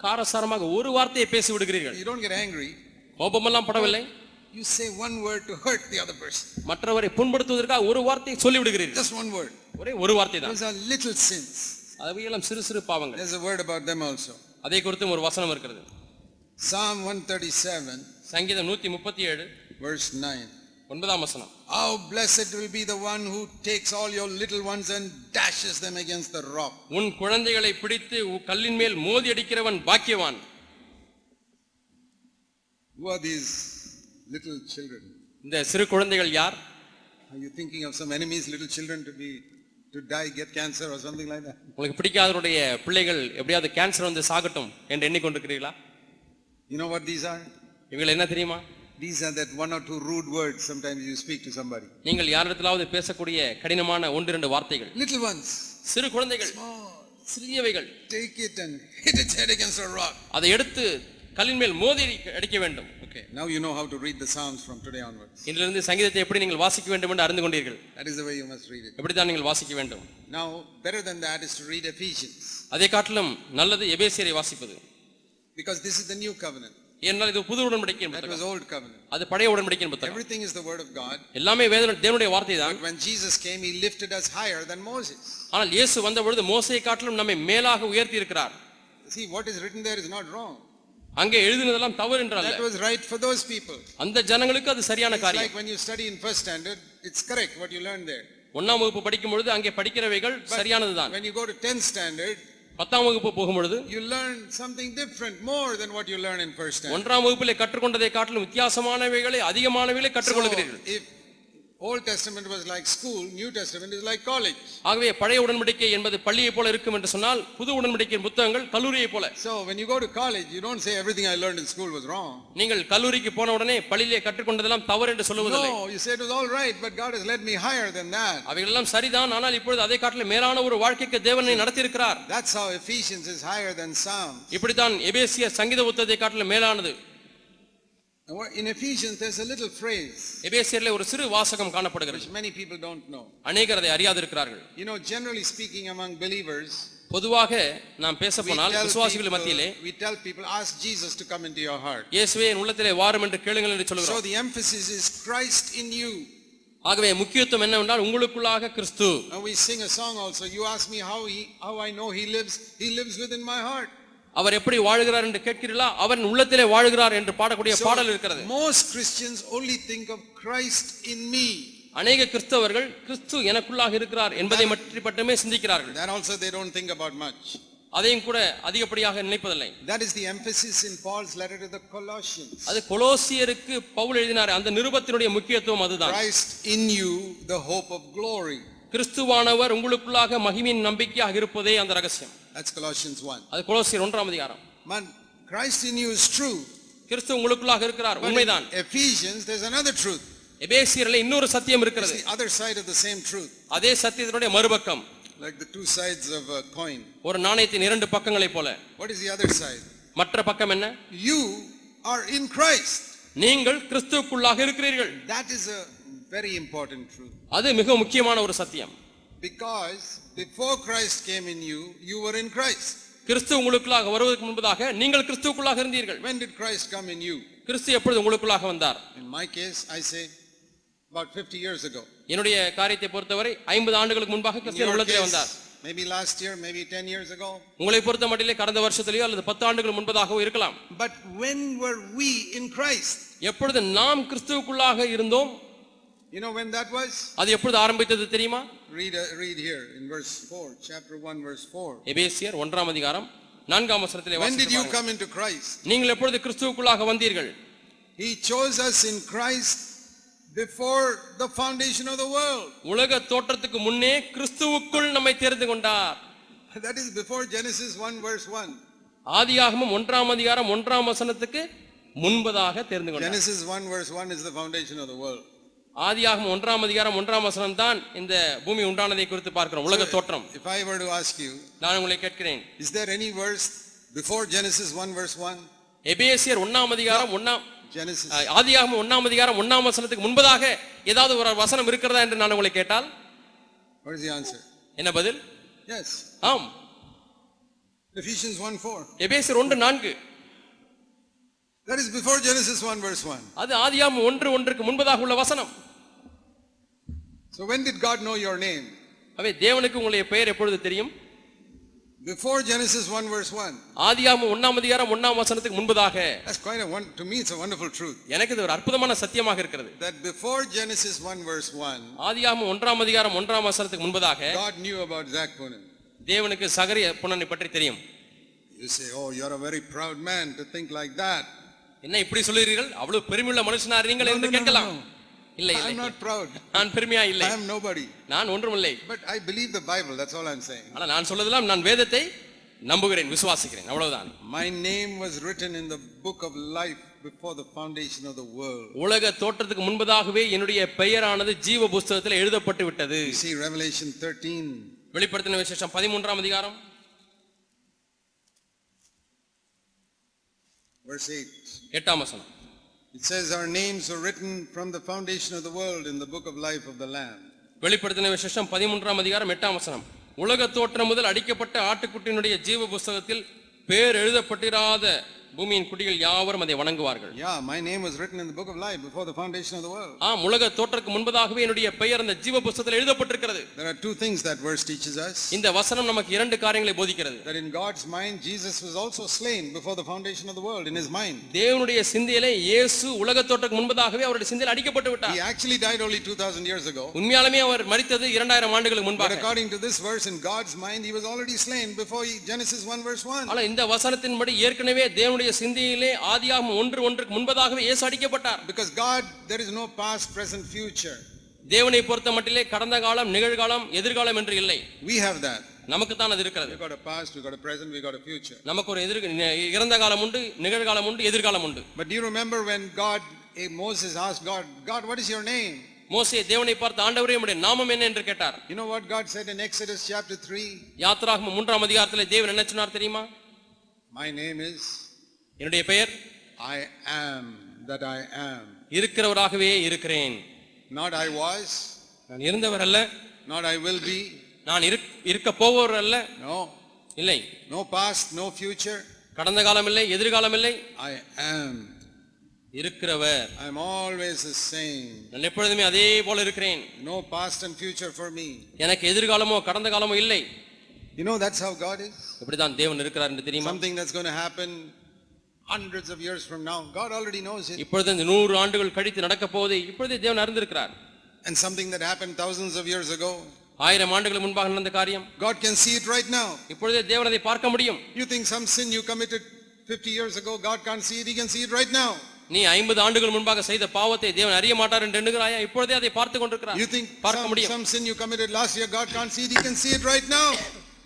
காரசாரமாக ஒரு வார்த்தையை பேசி விடுகிறீர்கள். You don't get angry. கோபமெல்லாம் படவில்லை. You say one word to hurt the other person. மற்றவரை புண்படுத்துவதற்காக ஒரு வார்த்தையை சொல்லி விடுகிறீர்கள். Just one word. ஒரே ஒரு வார்த்தை தான். Those are little sins. அவையெல்லாம் சிறு சிறு பாவங்கள். There's a word about them also. அதை குறித்து ஒரு வசனம் இருக்கிறது. Psalm 137 சங்கீதம் 137 verse 9. 9ஆம் வசனம். How blessed will be the one who takes all your little ones and dashes them against the rock. உன் குழந்தைகளை பிடித்து கல்லின் மேல் மோதி அடிக்கிறவன் பாக்கியவான். Who are these little children? இந்த சிறு குழந்தைகள் யார்? Are you thinking of some enemies little children to die, get cancer or something like that? உங்களுக்கு பிடிக்காதவருடைய பிள்ளைகள் எப்படியாவது கேன்சர் வந்து சாகட்டும் என்று எண்ணிக்கொண்டிருக்கிறீர்களா? You know what these are? இவங்க என்ன தெரியுமா? These are that one or two rude words sometimes you speak to somebody. நீங்கள் யாரிடத்திலாவது பேசக்கூடிய கடினமான ஒன்று இரண்டு வார்த்தைகள். Little ones. சிறு குழந்தைகள். சிறியவைகள். Take it and hit its head against a rock. அதை எடுத்து கல்லின் மேல் மோதி அடிக்க வேண்டும். Okay, now you know how to read the Psalms from today onwards. இன்றிலிருந்து சங்கீதத்தை எப்படி நீங்கள் வாசிக்க வேண்டும் என்று அறிந்து கொண்டீர்கள். That is the way you must read it. எப்படி தான் நீங்கள் வாசிக்க வேண்டும். Now better than that is to read Ephesians. அதை காட்டிலும் நல்லது எபேசியரை வாசிப்பது. Because this is the new covenant. ஏனென்றால் இது புது உடன்படிக்கையின் புத்தகம். That was old covenant. அது பழைய உடன்படிக்கையின் புத்தகம். Everything is the word of God. எல்லாமே தேவனுடைய வார்த்தை தான். But when Jesus came, he lifted us higher than Moses. ஆனால் இயேசு வந்த பொழுது மோசேயை காட்டிலும் நம்மை மேலாக உயர்த்தி இருக்கிறார். See, what is written there is not wrong. அங்கே எழுதினதெல்லாம் தவறு என்றல்ல. That was right for those people. அந்த ஜனங்களுக்கு அது சரியான காரியம். Like when you study in first standard, it's correct what you learn there. 1ஆம் வகுப்பு படிக்கும் பொழுது அங்கே படிக்கிறவைகள் சரியானதுதான். When you go to 10th standard, 10ஆம் வகுப்பு போகும் பொழுது you learn something different more than what you learn in first standard. 1ஆம் வகுப்பிலே கற்றுக்கொண்டதை காட்டிலும் வித்தியாசமானவைகளை அதிகமானவைகளை கற்றுக்கொள்கிறீர்கள். If Old Testament was like school, New Testament is like college. ஆகவே பழைய உடன்படிக்கை என்பது பள்ளியை போல இருக்கும் என்று சொன்னால் புது உடன்படிக்கையின் புத்தகங்கள் கல்லூரியை போல. So when you go to college, you don't say everything I learned in school was wrong. நீங்கள் கல்லூரிக்கு போன உடனே பள்ளியிலே கற்றுக்கொண்டதெல்லாம் தவறு என்று சொல்லுவதில்லை. No, you say it was all right, but God has led me higher than that. அவைகளெல்லாம் சரிதான், ஆனால் இப்பொழுது அதை காட்டிலும் மேலான ஒரு வாழ்க்கைக்கு தேவன் என்னை நடத்தி இருக்கிறார். That's how Ephesians is higher than Psalms. இப்படி தான் எபேசிய சங்கீத புத்தகத்தை காட்டிலும் மேலானது. In Ephesians there's a little phrase எபேசியரிலே ஒரு சிறு வாசகம் காணப்படுகிறது. which many people don't know. அநேகர் அதை அறியாதிருக்கிறார்கள். You know, generally speaking among believers, பொதுவாக நாம் பேச போனால் விசுவாசிகள் மத்தியிலே we tell people ask Jesus to come into your heart. இயேசுவே என் உள்ளத்திலே வாரும் என்று கேளுங்கள் என்று சொல்கிறோம். So the emphasis is Christ in you. ஆகவே முக்கியத்துவம் என்னவென்றால் உங்களுக்குள்ளாக கிறிஸ்து. And we sing a song also. You ask me how I know he lives within my heart. அவர் எப்படி வாழுகிறார் என்று கேட்கிறீர்களா? அவன் உள்ளத்திலே வாழுகிறார் என்று பாடக்கூடிய பாடல் இருக்கிறது. Most Christians only think of Christ in me. அநேக கிறிஸ்தவர்கள் கிறிஸ்து எனக்குள்ளாக இருக்கிறார் என்பதை மட்டுமே சிந்திக்கிறார்கள். That also they don't think about much. அதையும் கூட அதிகப்படியாக நினைப்பதில்லை. That is the emphasis in Paul's letter to the Colossians. அது கொலோசியருக்கு பவுல் எழுதினார். அந்த நிருபத்தினுடைய முக்கியத்துவம் அதுதான். Christ in you, the hope of glory. கிறிஸ்துவானவர் உங்களுக்குள்ளாக மகிமையின் நம்பிக்கையாக இருப்பதே அந்த ரகசியம். That's Colossians 1. அது கொலோசியர் 1ஆம் அதிகாரம். Man, Christ in you is true. கிறிஸ்து உங்களுக்குள்ளாக இருக்கிறார், உண்மைதான். Ephesians there's another truth. எபேசியரிலே இன்னொரு சத்தியம் இருக்கிறது. It's the other side of the same truth. அதே சத்தியத்தினுடைய மறுபக்கம். Like the two sides of a coin. ஒரு நாணயத்தின் இரண்டு பக்கங்களைப் போல. What is the other side? மற்ற பக்கம் என்ன? You are in Christ. நீங்கள் கிறிஸ்துவுக்குள்ளாக இருக்கிறீர்கள். That is a very important truth. அது மிக முக்கியமான ஒரு சத்தியம். Because before Christ came in you, you were in Christ. கிறிஸ்து உங்களுக்குள்ளாக வருவதற்கு முன்பதாக நீங்கள் கிறிஸ்துவுக்குள்ளாக இருந்தீர்கள். When did Christ come in you? கிறிஸ்து எப்பொழுது உங்களுக்குள்ளாக வந்தார்? In my case, I say about 50 years ago. என்னுடைய காரியத்தை பொறுத்தவரை 50 ஆண்டுகளுக்கு முன்பாக கிறிஸ்து உள்ளத்திலே வந்தார். Maybe last year, maybe 10 years ago. உங்களை பொறுத்த மட்டிலே கடந்த வருஷத்திலேயோ அல்லது 10 ஆண்டுகள் முன்பதாகவோ இருக்கலாம். But when were we in Christ? எப்பொழுது நாம் கிறிஸ்துவுக்குள்ளாக இருந்தோம்? You know when that was? அது எப்பொழுது ஆரம்பித்தது தெரியுமா? Read here in verse 4, chapter 1 verse 4. எபேசியர் 1ஆம் அதிகாரம் 4ஆம் வசனத்திலே வாசிக்கிறோம். When did you come into Christ? நீங்கள் எப்பொழுது கிறிஸ்துவுக்குள்ளாக வந்தீர்கள்? He chose us in Christ before the foundation of the world. உலக தோற்றத்துக்கு முன்னே கிறிஸ்துவுக்குள் நம்மை தெரிந்து கொண்டார். That is before Genesis 1 verse 1. ஆதியாகமம் 1ஆம் அதிகாரம் 1ஆம் வசனத்துக்கு முன்பதாக தெரிந்து கொண்டார். Genesis 1 verse 1 is the foundation of the world. ஆதியாகமம் 1ஆம் அதிகாரம் 1ஆம் வசனம் தான் இந்த பூமி உண்டானதை குறித்து பார்க்கிறோம். உலக தோற்றம். If I were to ask you, நான் உங்களை கேட்கிறேன், is there any verse before Genesis 1 verse 1? எபேசியர் 1ஆம் அதிகாரம் Genesis. ஆதியாகமம் 1ஆம் அதிகாரம் 1ஆம் வசனத்துக்கு முன்பதாக ஏதாவது ஒரு வசனம் இருக்கிறதா என்று நான் உங்களை கேட்டால் What is the answer? என்ன பதில்? Yes. ஆம். Ephesians 1:4. எபேசியர் 1:4. That is before Genesis 1 verse 1. அது ஆதியாகமம் 1:1க்கு முன்பதாக உள்ள வசனம். So when did God know your name? அவே தேவனுக்கு உங்களுடைய பெயர் எப்பொழுது தெரியும்? Before Genesis 1 verse 1. ஆதியாகமம் 1ஆம் அதிகாரம் 1ஆம் வசனத்துக்கு முன்பதாக. That's quite to me it's a wonderful truth. எனக்கு இது ஒரு அற்புதமான சத்தியமாக இருக்கிறது. That before Genesis 1 verse 1. ஆதியாகமம் 1ஆம் அதிகாரம் 1ஆம் வசனத்துக்கு முன்பதாக God knew about Zach Punan. தேவனுக்கு சகரிய புனனை பற்றி தெரியும். You say, "Oh, you're a very proud man to think like that." என்ன இப்படி சொல்றீர்கள்? அவ்வளவு பெருமையுள்ள மனுஷனா நீங்கள் என்று கேட்கலாம். இல்லை இல்லை. I'm not proud. நான் பெருமையா இல்லை. I am nobody. நான் ஒன்றுமில்லை. But I believe the Bible, that's all I'm saying. ஆனா நான் சொல்றதெல்லாம் நான் வேதத்தை நம்புகிறேன், விசுவாசிக்கிறேன், அவ்வளவுதான். My name was written in the book of life before the foundation of the world. உலக தோற்றத்துக்கு முன்பதாகவே என்னுடைய பெயரானது ஜீவ புத்தகத்தில் எழுதப்பட்டு விட்டது. You see Revelation 13. வெளிப்படுத்தின விசேஷம் 13ஆம் அதிகாரம் verse 8. 8ஆம் வசனம். It says our names were written from the foundation of the world in the book of life of the Lamb. வெளிப்படுத்தின விசேஷம் 13ஆம் அதிகாரம் 8ஆம் வசனம். உலக தோற்றம் முதல் அடிக்கப்பட்ட ஆட்டுக்குட்டியினுடைய ஜீவ புத்தகத்தில் பேர் எழுதப்பட்டிராத பூமியின் குடிகள் யாவரும் அதை வணங்குவார்கள். Yeah, my name was written in the book of life before the foundation of the world. உலக தோற்றத்துக்கு முன்பதாகவே என்னுடைய பெயர் அந்த ஜீவ புத்தகத்தில் எழுதப்பட்டிருக்கிறது. There are two things that verse teaches us. இந்த வசனம் நமக்கு இரண்டு காரியங்களை போதிக்கிறது. That in God's mind Jesus was also slain before the foundation of the world in his mind. தேவனுடைய சிந்தையிலே இயேசு உலக தோற்றத்துக்கு முன்பதாகவே அவருடைய சிந்தையில் அடிக்கப்பட்டு விட்டார். He actually died only 2000 years ago. உண்மையாலுமே அவர் மரித்தது 2000 ஆண்டுகளுக்கு முன்பாக. But according to this verse in God's mind he was already slain before Genesis 1 verse 1. ஆனா இந்த வசனத்தின்படி ஏற்கனவே தேவனுடைய சிந்தையிலே ஆதியாகமம் 1:1க்கு முன்பதாகவே இயேசு அடிக்கப்பட்டார். Because God there is no past present future. தேவனை பொறுத்த மட்டிலே கடந்த காலம் நிகழ்காலம் எதிர்காலம் என்று இல்லை. We have that. நமக்கு தான் அது இருக்கிறது. We got a past, we got a present, we got a future. நமக்கு ஒரு இறந்த காலம் உண்டு, நிகழ்காலம் உண்டு, எதிர்காலம் உண்டு. But do you remember when Moses asked God, what is your name? மோசே தேவனை பார்த்து ஆண்டவரே உம்முடைய நாமம் என்ன என்று கேட்டார். You know what God said in Exodus chapter 3? யாத்ராகமம் 3ஆம் அதிகாரத்திலே தேவன் என்ன சொன்னார் தெரியுமா? My name is என்னுடைய பெயர் I am that I am. இருக்கிறவராகவே இருக்கிறேன். Not I was. நான் இருந்தவர் அல்ல. Not I will be. நான் இருக்க போவர் அல்ல. No. இல்லை. No past, no future. கடந்த காலம் இல்லை, எதிர்காலம் இல்லை. I am. இருக்கிறவர். I am always the same. நான் எப்பொழுதுமே அதே போல இருக்கிறேன். No past and future for me. எனக்கு எதிர்காலமோ கடந்த காலமோ இல்லை. You know that's how God is. இப்படிதான் தேவன் இருக்கிறார் என்று தெரியுமா? Something that's going to happen hundreds of years from now, God already knows it. இப்பொழுது 100 ஆண்டுகள் கழித்து நடக்க போவதை இப்பொழுதே தேவன் அறிந்திருக்கிறார். And something that happened thousands of years ago, 1000 ஆண்டுகள் முன்பாக நடந்த காரியம் God can see it right now. இப்பொழுதே தேவன் அதை பார்க்க முடியும். You think some sin you committed 50 years ago, God can't see it, he can see it right now. நீ 50 ஆண்டுகள் முன்பாக செய்த பாவத்தை தேவன் அறிய மாட்டார் என்று எண்ணுகிறாயா? இப்பொழுதே அதை பார்த்து கொண்டிருக்கிறார். You think பார்க்க முடியும். some sin you committed last year, God can't see it, he can see it right now.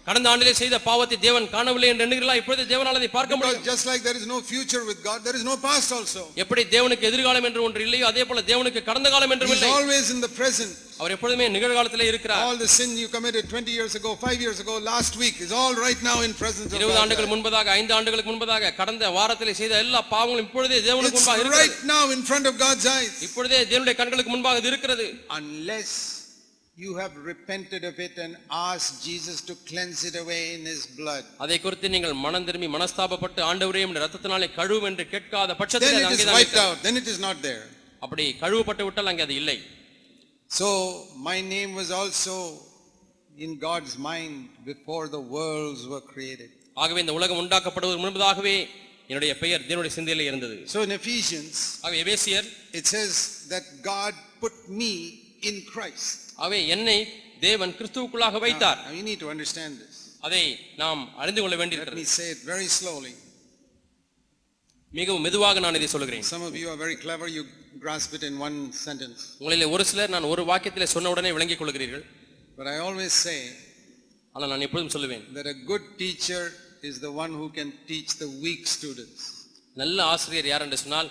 கடந்த ஆண்டிலே செய்த பாவத்தை தேவன் காணவில்லை என்று எண்ணுகிறீர்களா? இப்பொழுது தேவனால் அதை பார்க்க முடியும். Just like there is no future with God, there is no past also. எப்படி தேவனுக்கு எதிர்காலம் என்று ஒன்று இல்லையோ அதே போல தேவனுக்கு கடந்த காலம் என்றும் இல்லை. He is always in the present. அவர் எப்பொழுதுமே நிகழ்காலத்திலே இருக்கிறார். All the sin you committed 20 years ago, 5 years ago, last week is all right now in presence of God. 20 ஆண்டுகள் முன்பதாக 5 ஆண்டுகளுக்கு முன்பதாக கடந்த வாரத்திலே செய்த எல்லா பாவங்களும் இப்பொழுதே தேவனுக்கு முன்பாக இருக்கிறது. Right now in front of God's eyes. இப்பொழுதே தேவனுடைய கண்களுக்கு முன்பாக இது இருக்கிறது. Unless you have repented of it and asked Jesus to cleanse it away in his blood. அதை குறித்து நீங்கள் மனம் திரும்பி மனஸ்தாபப்பட்டு ஆண்டவரே உம்முடைய இரத்தத்தினாலே கழுவும் என்று கேட்காத பட்சத்தில் அது அங்கே தான் wiped out, then it is not there. அப்படி கழுவப்பட்டு விட்டால் அங்கே அது இல்லை. So my name was also in God's mind before the worlds were created. ஆகவே இந்த உலகம் உண்டாக்கப்படுவதற்கு முன்பதாகவே என்னுடைய பெயர் தேவனுடைய சிந்தையிலே இருந்தது. So in Ephesians, ஆகவே எபேசியர் it says that God put me in Christ. ஆகவே என்னை தேவன் கிறிஸ்துவுக்குள்ளாக வைத்தார். Now you need to understand this. அதை நாம் அறிந்து கொள்ள Let me வேண்டியிருக்கிறது. say it very slowly. மிகவும் மெதுவாக நான் இதை சொல்கிறேன். Some of you are very clever, you grasp it in one sentence. உங்களிலே ஒரு சிலர் நான் ஒரு வாக்கியத்திலே சொன்ன உடனே விளங்கிக் கொள்கிறீர்கள். But I always say ஆனால் நான் எப்பொழுதும் சொல்லுவேன், that a good teacher is the one who can teach the weak students. நல்ல ஆசிரியர் யார் என்று சொன்னால்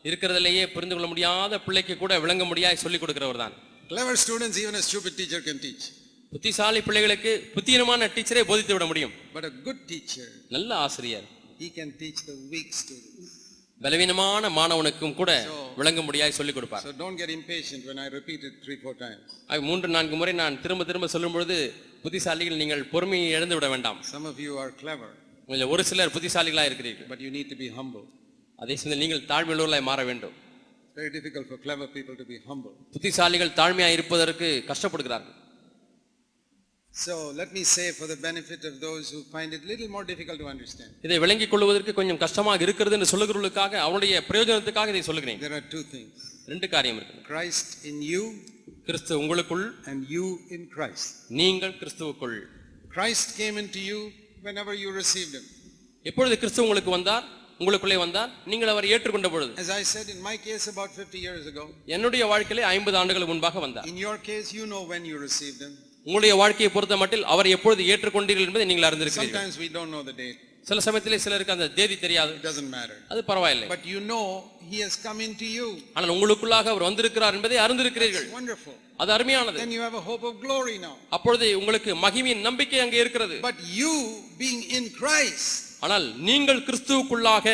இருக்கிறதிலேயே புரிந்து கொள்ள முடியாத பிள்ளைக்கு கூட விளங்க முடியாய் சொல்லிக் கொடுக்கிறவர் தான். Clever students, even a stupid teacher can teach. புத்திசாலி பிள்ளைகளுக்கு புத்தியமான டீச்சரே போதித்து விட முடியும். But a good teacher, நல்ல ஆசிரியர், he can teach the weak students. பலவீனமான மாணவனுக்கும் கூட விளங்க முடியாய் சொல்லிக் கொடுப்பார். So don't get impatient when I repeat it 3-4 times. 3-4 முறை நான் திரும்ப சொல்லும் பொழுது புத்திசாலிகள் நீங்கள் பொறுமையை இழந்து விட வேண்டாம். Some of you are clever, ஒரு சிலர் புத்திசாலிகளா இருக்கிறீர்கள். but you need to be humble. அதே சமயத்தில் நீங்கள் தாழ்மையுள்ளவர்களாய் மாற வேண்டும். Very difficult for clever people to be humble. புத்திசாலிகள் தாழ்மையாக இருப்பதற்கு கஷ்டப்படுகிறார்கள். So let me say, for the benefit of those who find it little more difficult to understand, இதை விளங்கிக் கொள்வதற்கு கொஞ்சம் கஷ்டமாக இருக்கிறது என்று சொல்லுகிறவர்களுக்காக அவருடைய பிரயோஜனத்துக்காக இதை சொல்லுகிறேன். there are two things. ரெண்டு காரியம் இருக்கு. Christ in you, கிறிஸ்து உங்களுக்குள், and you in Christ. நீங்கள் கிறிஸ்துவுக்குள். Christ came into you whenever you received him. எப்பொழுது கிறிஸ்து உங்களுக்கு வந்தார், உங்களுக்குள்ளே வந்தார், நீங்கள் அவரை ஏற்றுக்கொண்ட பொழுது. As I said, in my case about 50 years ago, என்னுடைய வாழ்க்கையிலே 50 ஆண்டுகளுக்கு முன்பாக வந்தார். in your case, you know when you received him. உங்களுடைய வாழ்க்கையை பொறுத்த மட்டில் அவர் எப்பொழுது ஏற்றுக்கொண்டீர்கள் என்பதை நீங்கள் அறிந்திருக்கிறீர்கள். Sometimes we don't know the date. சில சமயத்திலே சிலருக்கு அந்த தேதி தெரியாது. It doesn't matter. அது பரவாயில்லை. But you know he has come into you. ஆனால் உங்களுக்குள்ளாக அவர் வந்திருக்கிறார் என்பதை அறிந்திருக்கிறீர்கள். It's wonderful. அது அருமையானது. Then you have a hope of glory now. அப்பொழுது உங்களுக்கு மகிமையின் நம்பிக்கை அங்கே இருக்கிறது. But you being in Christ, ஆனால் நீங்கள் கிறிஸ்துவுக்குள்ளாக,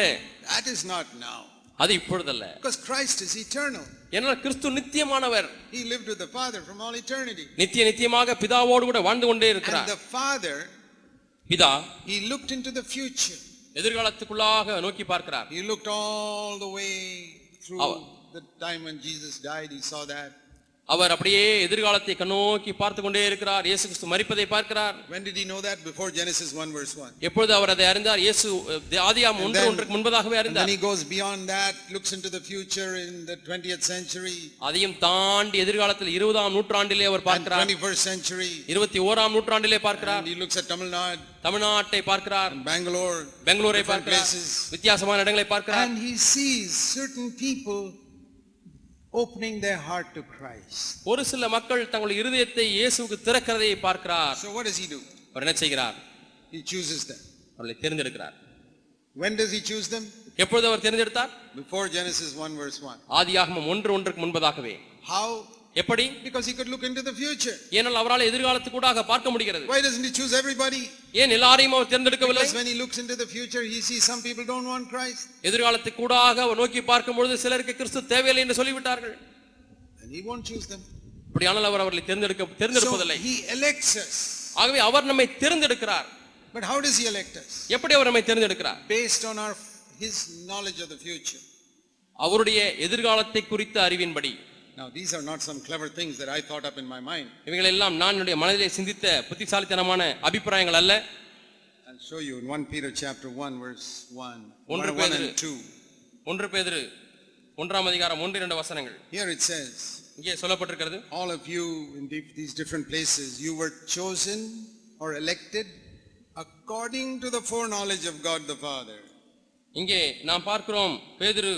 that is not now. அது இப்பொழுதல்ல. Because Christ is eternal. ஏனென்றால் கிறிஸ்து நித்தியமானவர். He lived with the Father from all eternity. நித்தியமாக பிதாவோடு கூட வாழ்ந்து கொண்டே இருக்கிறார். And the Father, பிதா, he looked into the future. எதிர்காலத்துக்குள்ளாக நோக்கி பார்க்கிறார். He looked all the way through the time when Jesus died. He saw that. அவர் அப்படியே எதிர்காலத்தை கண்ணோக்கி பார்த்து கொண்டே இருக்கிறார். இயேசு கிறிஸ்து மரிப்பதை பார்க்கிறார். When did he know that? Before Genesis 1 verse 1. எப்பொழுது அவர் அதை அறிந்தார்? இயேசு ஆதியாகமம் 1:1 முன்பதாகவே அறிந்தார். Then he goes beyond that, looks into the future in the 20th century. அதையும் தாண்டி எதிர்காலத்தில் 20ஆம் நூற்றாண்டிலே அவர் பார்க்கிறார். 21st century. 21ஆம் நூற்றாண்டிலே பார்க்கிறார். And he looks at Tamil Nadu, தமிழ்நாட்டை பார்க்கிறார். பெங்களூரை பார்க்கிறார். வித்தியாசமான இடங்களை பார்க்கிறார். And he sees certain people opening their heart to Christ. ஒரு சில மக்கள் தங்களுடைய இருதயத்தை இயேசுவுக்கு திறக்கிறதை பார்க்கிறார். So what does he do? அவர் என்ன செய்கிறார்? He chooses them. அவர்களை தேர்ந்தெடுக்கிறார். When does he choose them? எப்பொழுது அவர் தேர்ந்தெடுத்தார்? Before Genesis 1 verse 1. ஆதியாகமம் 1:1 முன்பதாகவே. How? எப்படி? Because he could look into the future. ஏனால் அவரால் எதிர்காலத்துக்கூடாக பார்க்க முடிகிறது. Why doesn't he choose everybody? ஏன் எல்லாரையும் அவர் தேர்ந்தெடுக்கவில்லை? Because when he looks into the future, he sees some people don't want Christ. எதிர்காலத்துக்கூடாக அவர் நோக்கி பார்க்கும் பொழுது சிலருக்கு கிறிஸ்து தேவையில்லை என்று சொல்லிவிட்டார்கள். And he won't choose them. அப்படியானால் அவர் அவர்களை தேர்ந்தெடுப்பதில்லை. So he elects us. ஆகவே அவர் நம்மை தேர்ந்தெடுக்கிறார். But how does he elect us? எப்படி அவர் நம்மை தேர்ந்தெடுக்கிறார்? Based on his knowledge of the future. அவருடைய எதிர்காலத்தை குறித்த அறிவின்படி. Now these are not some clever things that I thought up in my mind. இவைகள் எல்லாம் நான் என்னுடைய மனதிலே சிந்தித்த புத்திசாலித்தனமான அபிப்பிராயங்கள் அல்ல. I'll show you in 1 Peter chapter 1 verse 1. 1 பேதுரு 1 பேதுரு 1ஆம் அதிகாரம் 1-2 வசனங்கள். Here it says, இங்கே சொல்லப்பட்டிருக்கிறது, all of you in these different places, you were chosen or elected according to the foreknowledge of God the Father. இங்கே நாம் பார்க்கிறோம் பேதுரு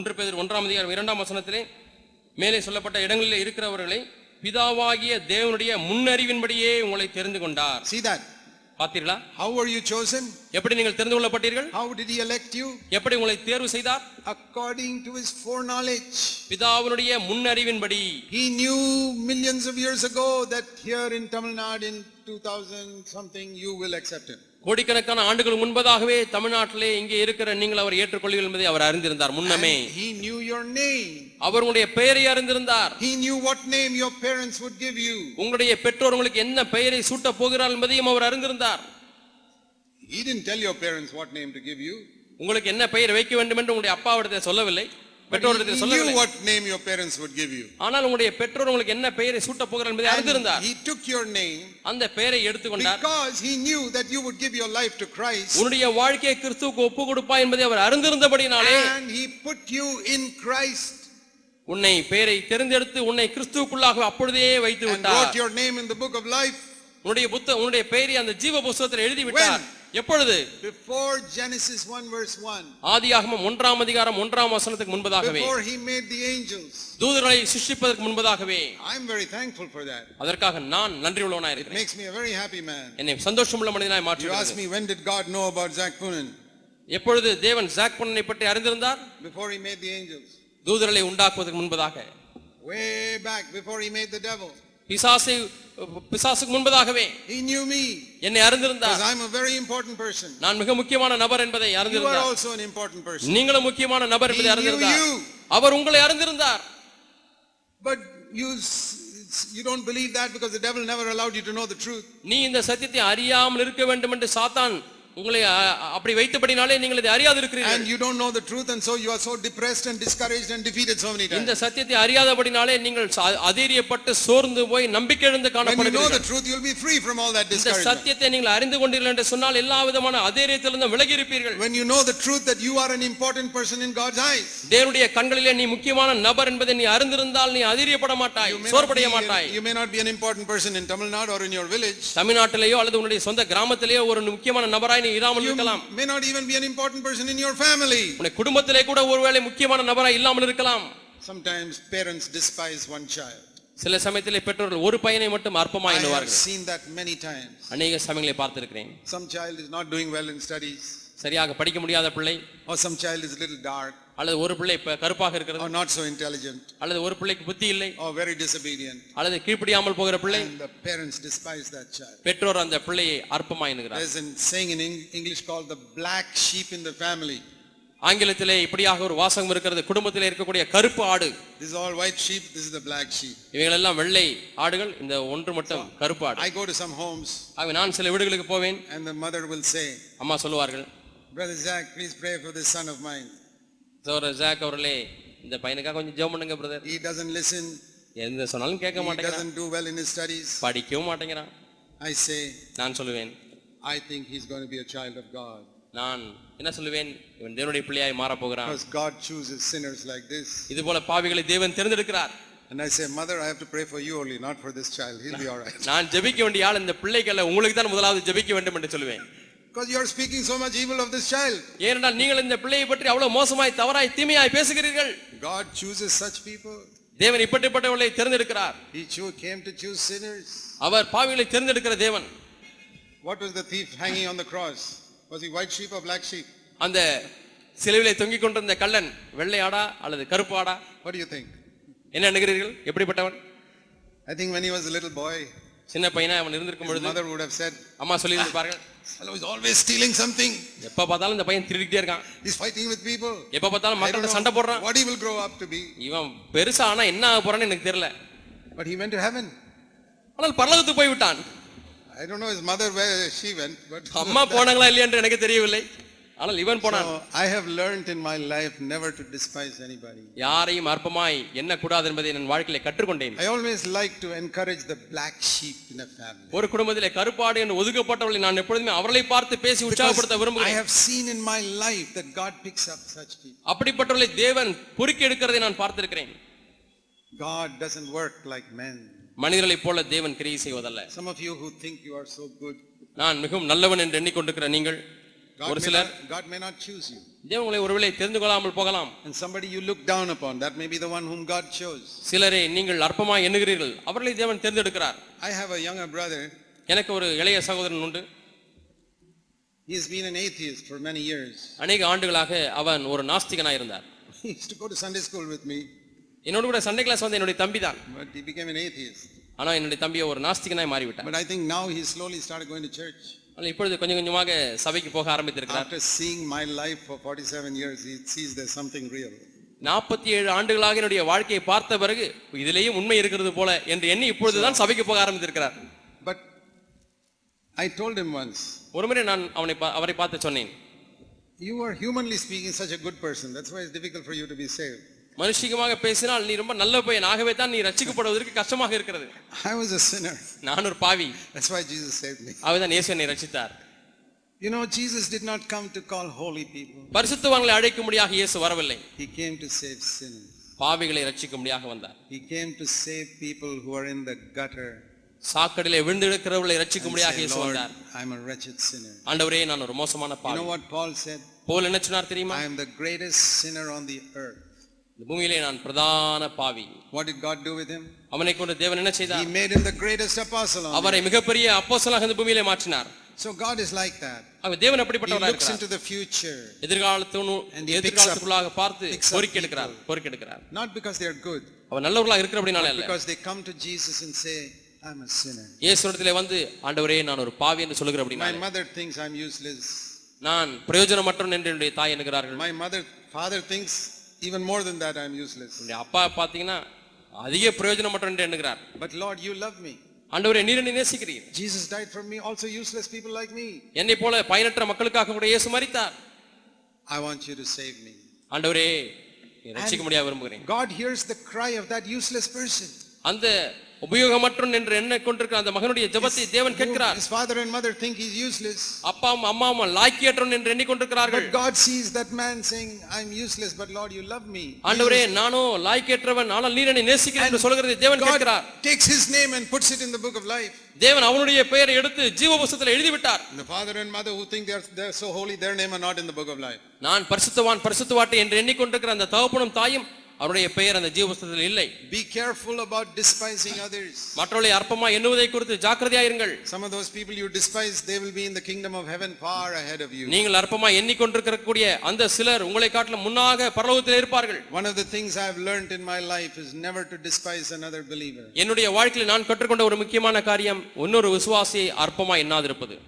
1 பேதுரு 1ஆம் அதிகாரம் 2ஆம் வசனத்திலே மேலே சொல்லப்பட்ட இடங்களில் இருக்கிறவர்களை பிதாவாகிய தேவனுடைய முன்னறிவின்படியே உங்களை தெரிந்து கொண்டார். See that? பார்த்தீர்களா? How were you chosen? எப்படி நீங்கள் தெரிந்து கொள்ளப்பட்டீர்கள்? How did he elect you? எப்படி உங்களை தேர்வு செய்தார்? According to his foreknowledge. பிதாவினுடைய முன்னறிவின்படி. He knew millions of years ago that here in Tamil Nadu in 2000 something you will accept him. கோடிக்கணக்கான ஆண்டுகள் முன்பதாகவே தமிழ்நாட்டிலே இங்கே இருக்கிற நீங்கள் அவர் ஏற்றுக்கொள்வீர்கள் என்பதை அவர் அறிந்திருந்தார் முன்னமே. He knew your name. அவர் உங்களுடைய பெயரை அறிந்திருந்தார். He knew what name your parents would give you. உங்களுடைய பெற்றோர் உங்களுக்கு என்ன பெயரை சூட்ட போகிறார்கள் என்பதையும் அவர் அறிந்திருந்தார். He didn't tell your parents what name to give you. உங்களுக்கு என்ன பெயர் வைக்க வேண்டும் என்று உங்களுடைய அப்பாவிடத்தில் சொல்லவில்லை, பெற்றோரிடத்தில் சொல்லவில்லை. He knew what name your parents would give you. ஆனால் உங்களுடைய பெற்றோர் உங்களுக்கு என்ன பெயரை சூட்ட போகிறார்கள் என்பதை அறிந்திருந்தார். He took your name. அந்த பெயரை எடுத்துக்கொண்டார். Because he knew that you would give your life to Christ. உன்னுடைய வாழ்க்கையை கிறிஸ்துவுக்கு ஒப்புக்கொடுப்பாய் என்பதை அவர் அறிந்திருந்தபடினாலே, and he put you in Christ. உன்னை பெயரை தெரிந்தெடுத்து உன்னை கிறிஸ்துவுக்குள்ளாக அப்பொழுதே வைத்து விட்டார். And wrote your name in the book of life. உன்னுடைய பெயரை அந்த ஜீவ புத்தகத்தில் எழுதி விட்டார். எப்பொழுது? Before Genesis 1 verse 1. ஆதியாகமம் 1ஆம் அதிகாரம் 1ஆம் வசனத்துக்கு முன்பதாகவே. Before he made the angels. தூதர்களை சிருஷ்டிப்பதற்கு முன்பதாகவே. I am very thankful for that. அதற்காக நான் நன்றியுள்ளவனாய் இருக்கிறேன். It makes me a very happy man. என்னை சந்தோஷமுள்ள மனிதனாய் மாற்றுகிறது. You ask me when did God know about Zach Poonen? எப்பொழுது தேவன் ஜாக்பனை பற்றி அறிந்திருந்தார்? Before he made the angels. தூதர்களை உண்டாக்குவதற்கு முன்பதாக. Way back before he made the devil. பிசாசுக்கு முன்பதாகவே He knew me. என்னை அறிந்திருந்தார். Because I'm a very important person. நான் மிக முக்கியமான நபர் என்பதை You are அறிந்திருந்தார். also an important person. நீங்களும் முக்கியமான நபர் என்பதை He knew அறிந்திருந்தார். you. அவர் உங்களை அறிந்திருந்தார். But you don't believe that because the devil never allowed you to know the truth. நீ இந்த சத்தியத்தை அறியாமல் இருக்க வேண்டும் என்று சாத்தான் உங்களை அப்படி வைத்தபடினாலே நீங்கள் இதை அறியாது இருக்கிறீர்கள். And you don't know the truth, and so you are so depressed and discouraged and defeated so many times. இந்த சத்தியத்தை அறியாதபடினாலே நீங்கள் அதீரியப்பட்டு சோர்ந்து போய் நம்பிக்கை இழந்து When you know the காணப்படுகிறீர்கள். truth, you'll be free from all that இந்த discouragement. சத்தியத்தை நீங்கள் அறிந்து கொண்டீர்கள் என்று சொன்னால் எல்லா விதமான அதீரியத்திலிருந்து விலகி இருப்பீர்கள். When you know the truth that you are an important person in God's eyes. தேவனுடைய கண்களிலே நீ முக்கியமான நபர் என்பதை நீ அறிந்திருந்தால் நீ அதீரியப்பட மாட்டாய், சோர்வடைய மாட்டாய். You may not be an important person in Tamil Nadu or in your village. தமிழ்நாட்டிலேயோ அல்லது உன்னுடைய சொந்த கிராமத்திலேயோ ஒரு முக்கியமான நபராய் நீ இராமல் இருக்கலாம். May not even be an important person in your family. உன்னுடைய குடும்பத்திலே கூட ஒருவேளை முக்கியமான நபராய் இல்லாமல் இருக்கலாம். Sometimes parents despise one child. சில சமயத்திலே பெற்றோர்கள் ஒரு பையனை மட்டும் அற்பமாய் I have எண்ணுவார்கள். seen that many times. அநேக சமயங்களை பார்த்திருக்கிறேன். Some child is not doing well in studies. சரியாக படிக்க முடியாத பிள்ளை, Or some child is a little dark. அல்லது ஒரு பிள்ளை கருப்பாக இருக்கிறது, Or not so intelligent. அல்லது ஒரு பிள்ளைக்கு புத்தி இல்லை, Or very disobedient. அல்லது கீழ்ப்படியாமல் போகிற பிள்ளை. And the parents despise that child. பெற்றோர் அந்த பிள்ளையை அற்பமாய் எண்ணுகிறார். There's a saying in English called the black sheep in the family. ஆங்கிலத்திலே இப்படியாக ஒரு வாசகம் இருக்கிறது, குடும்பத்திலே இருக்கக்கூடிய கருப்பு ஆடு. This is all white sheep, this is the black sheep. இவைகள் எல்லாம் வெள்ளை ஆடுகள், இந்த ஒன்று மட்டும் கருப்பு ஆடு. I go to some homes. ஆகவே நான் சில வீடுகளுக்கு போவேன். And the mother will say, அம்மா சொல்லுவார்கள், Brother Zach, please pray for this son of mine. சகோதரர் ஜாக் அவர்களே, இந்த பையனுக்காக கொஞ்சம் ஜெபம் பண்ணுங்க பிரதர். He doesn't listen. எந்த சொன்னாலும் கேட்க He மாட்டேங்கிறான், doesn't do well in his studies. படிக்கவும் மாட்டேங்கிறான். I say, நான் சொல்லுவேன், I think he's going to be a child of God. நான் என்ன சொல்லுவேன், இவன் தேவனுடைய பிள்ளையாய் மாறப் போகிறான். Because God chooses sinners like this. இது போல பாவிகளை தேவன் தேர்ந்தெடுக்கிறார். And I say, Mother, I have to pray for you only, not for this child. He'll be all right. நான் ஜெபிக்க வேண்டிய ஆள் இந்த பிள்ளைக்கு அல்ல, உங்களுக்கு தான் முதலாவது ஜெபிக்க வேண்டும் என்று சொல்லுவேன். Because you are speaking so much evil of this child. ஏனென்றால் நீங்கள் இந்த பிள்ளையை பற்றி அவ்வளவு மோசமாய் தவறாய் தீமையாய் பேசுகிறீர்கள். God chooses such people. தேவன் இப்படிப்பட்டவர்களை தேர்ந்தெடுக்கிறார். He came to choose sinners. அவர் பாவிகளை தேர்ந்தெடுக்கிற தேவன். What was the thief hanging on the cross? Was he white sheep or black sheep? அந்த சிலுவையிலே தொங்கிக் கொண்டிருந்த கள்ளன் வெள்ளை ஆடா அல்லது கருப்பு ஆடா? What do you think? என்ன நினைக்கிறீர்கள், எப்படிப்பட்டவன்? I think when he was a little boy, சின்ன பையனா அவன் இருந்திருக்கும் his பொழுது mother would have said, அம்மா சொல்லி இருப்பார்கள், fellow is always stealing something. எப்ப பார்த்தாலும் இந்த பையன் திருடிட்டே இருக்கான், He's fighting with people. எப்ப பார்த்தாலும் I don't மக்கள்கிட்ட know சண்டை போடுறான், what he will grow up to be. இவன் பெருசா ஆனா என்ன ஆக போறான்னு எனக்கு தெரியல. But he went to heaven. ஆனால் பரலோகத்துக்கு போய் விட்டான். I don't know his mother where she went, but அம்மா போனாங்களா இல்லையா என்று எனக்கு தெரியவில்லை. ஆனால் இவன் போனான். so I have learned in my life never to despise anybody. யாரையும் அற்பமாய் எண்ண கூடாது என்பதை நான் வாழ்க்கையிலே கற்றுக்கொண்டேன். I always like to encourage the black sheep in a family. ஒரு குடும்பத்திலே கருப்பாடு என்று ஒதுக்கப்பட்டவர்களை நான் எப்பொழுதுமே அவர்களை பார்த்து பேசி உற்சாகப்படுத்த I விரும்புகிறேன். have seen in my life that God picks up such people. அப்படிப்பட்டவர்களை தேவன் பொறுக்கி எடுக்கிறதை நான் பார்த்திருக்கிறேன். God doesn't work like men. மனிதர்களைப் போல தேவன் கிரியை செய்வதல்ல. Some of you who think you are so good, நான் மிகவும் நல்லவன் என்று எண்ணிக்கொண்டிருக்கிற நீங்கள், ஒரு சிலர் God may not choose you. தேவன் உங்களை ஒருவேளை தெரிந்து கொள்ளாமல் போகலாம். And somebody you look down upon, that may be the one whom God chose. சிலரை நீங்கள் அற்பமாய் எண்ணுகிறீர்கள், அவர்களை தேவன் தேர்ந்தெடுக்கிறார். I have a younger brother. எனக்கு ஒரு இளைய சகோதரன் உண்டு. He has been an atheist for many years. அநேக ஆண்டுகளாக அவன் ஒரு நாஸ்திகனாய் இருந்தார். He used to go to Sunday school with me, என்னோட கூட சண்டே கிளாஸ் வந்து என்னுடைய தம்பி தான். but he became an atheist. ஆனா என்னுடைய தம்பியை ஒரு நாஸ்திகனாய் மாறிவிட்டார். But I think now he slowly started going to church. ஆனால் இப்பொழுது கொஞ்சம் கொஞ்சமாக சபைக்கு போக ஆரம்பித்திருக்கிறார். After seeing my life for 47 years, he sees there's something real. 47 ஆண்டுகளாக என்னுடைய வாழ்க்கையை பார்த்த பிறகு இதிலேயும் உண்மை இருக்கிறது போல என்று எண்ணி இப்பொழுதுதான் சபைக்கு போக ஆரம்பித்திருக்கிறார். But I told him once, ஒருமுறை நான் அவரை பார்த்து சொன்னேன், you are humanly speaking such a good person. That's why it's difficult for you to be saved. மனுஷிகமாக பேசினால் நீ ரொம்ப நல்ல பையன், ஆகவே தான் நீ ரட்சிக்கப்படுவதற்கு கஷ்டமாக இருக்கிறது. I was a sinner. நான் ஒரு பாவி, That's why Jesus saved me. அவர்தான் இயேசு என்னை ரட்சித்தார். You know, Jesus did not come to call holy people. பரிசுத்தவான்களை அழைக்கும்படியாக இயேசு வரவில்லை, He came to save sinners. பாவிகளை ரட்சிக்கும்படியாக வந்தார். He came to save people who are in the gutter. சாக்கடையிலே விழுந்து இருக்கிறவர்களை ரட்சிக்கும்படியாக Say, இயேசு Lord, வந்தார். I'm a wretched sinner. ஆண்டவரே, நான் ஒரு மோசமான You பாவி. know what Paul said? Pavul என்ன சொன்னார் தெரியுமா? I am the greatest sinner on the earth. இந்த பூமியிலே நான் பிரதான பாவி. What did God do with him? அவனை கொண்டு தேவன் என்ன He செய்தார்? made him the greatest apostle on அவரை earth. மிகப்பெரிய அப்போஸ்தலனாக இந்த பூமியிலே மாற்றினார். So God is like that. தேவன் He அப்படிப்பட்டவராக looks இருக்கிறார். into the future, எதிர்காலத்துக்குள்ளாக பார்த்து picks up பொறுக்கெடுக்கிறார். not because they are good, அவர் நல்லவர்களாக இருக்கிறபடினால அல்ல, because they come to Jesus and say, I'm a sinner. இயேசுவிடத்திலே வந்து ஆண்டவரே நான் ஒரு பாவி என்று My சொல்கிறபடினால, mother thinks I'm useless. நான் பிரயோஜனமற்றவன் என்று என்னுடைய தாய் என்கிறார்கள். My father thinks even more than that I'm useless. என்னுடைய அப்பா பாத்தீங்கன்னா அதிக பிரயோஜனமற்றவன் என்று எண்ணுகிறார். But Lord, you love me. ஆண்டவரே நீர் என்னை நேசிக்கிறீர். Jesus died for me, also useless people like me. என்னை போல பயனற்ற மக்களுக்காக கூட இயேசு மரித்தார். I want you to save me. ஆண்டவரே ரட்சிக்க முடியா விரும்புகிறேன். God hears the cry of that useless person. அந்த உபயோகமற்றவன் என்று எண்ண கொண்டிருக்கிற அந்த மகனுடைய ஜெபத்தை தேவன் கேட்கிறார். His father and mother think he's useless. அப்பாவும் அம்மாவும் லாய்க்கியற்றவன் என்று எண்ணிக்கொண்டிருக்கிறார்கள். But God sees that man saying, I'm useless, but Lord, you love me. ஆண்டவரே நானோ லாய்க்கியற்றவன், ஆனால் நீர் என்னை நேசிக்கிறீர் என்று சொல்கிறதை தேவன் கேட்கிறார். God takes his name and puts it in the book of life. தேவன் அவனுடைய பெயரை எடுத்து ஜீவ புத்தகத்தில் எழுதி விட்டார். The father and mother who think they're so holy, their name are not in the book of life. நான் பரிசுத்தவான் பரிசுத்தவாட்டி என்று எண்ணிக்கொண்டிருக்கிற அந்த தகப்பனும் தாயும் அவருடைய பெயர் அந்த ஜீவ புத்தகத்தில் இல்லை. Be careful about despising others. மற்றவர்களை அற்பமா எண்ணுவதை குறித்து ஜாக்கிரதையாயிருங்கள். Some of those people you despise, they will be in the kingdom of heaven far ahead of you. நீங்கள் அற்பமா எண்ணிக்கொண்டிருக்கக்கூடிய அந்த சிலர் உங்களை காட்டிலும் முன்னாக பரலோகத்தில் இருப்பார்கள். One of the things I have learned in my life is never to despise another believer. என்னுடைய வாழ்க்கையில் நான் கற்றுக்கொண்ட ஒரு முக்கியமான காரியம் இன்னொரு விசுவாசியை அற்பமா எண்ணாதிருப்பது.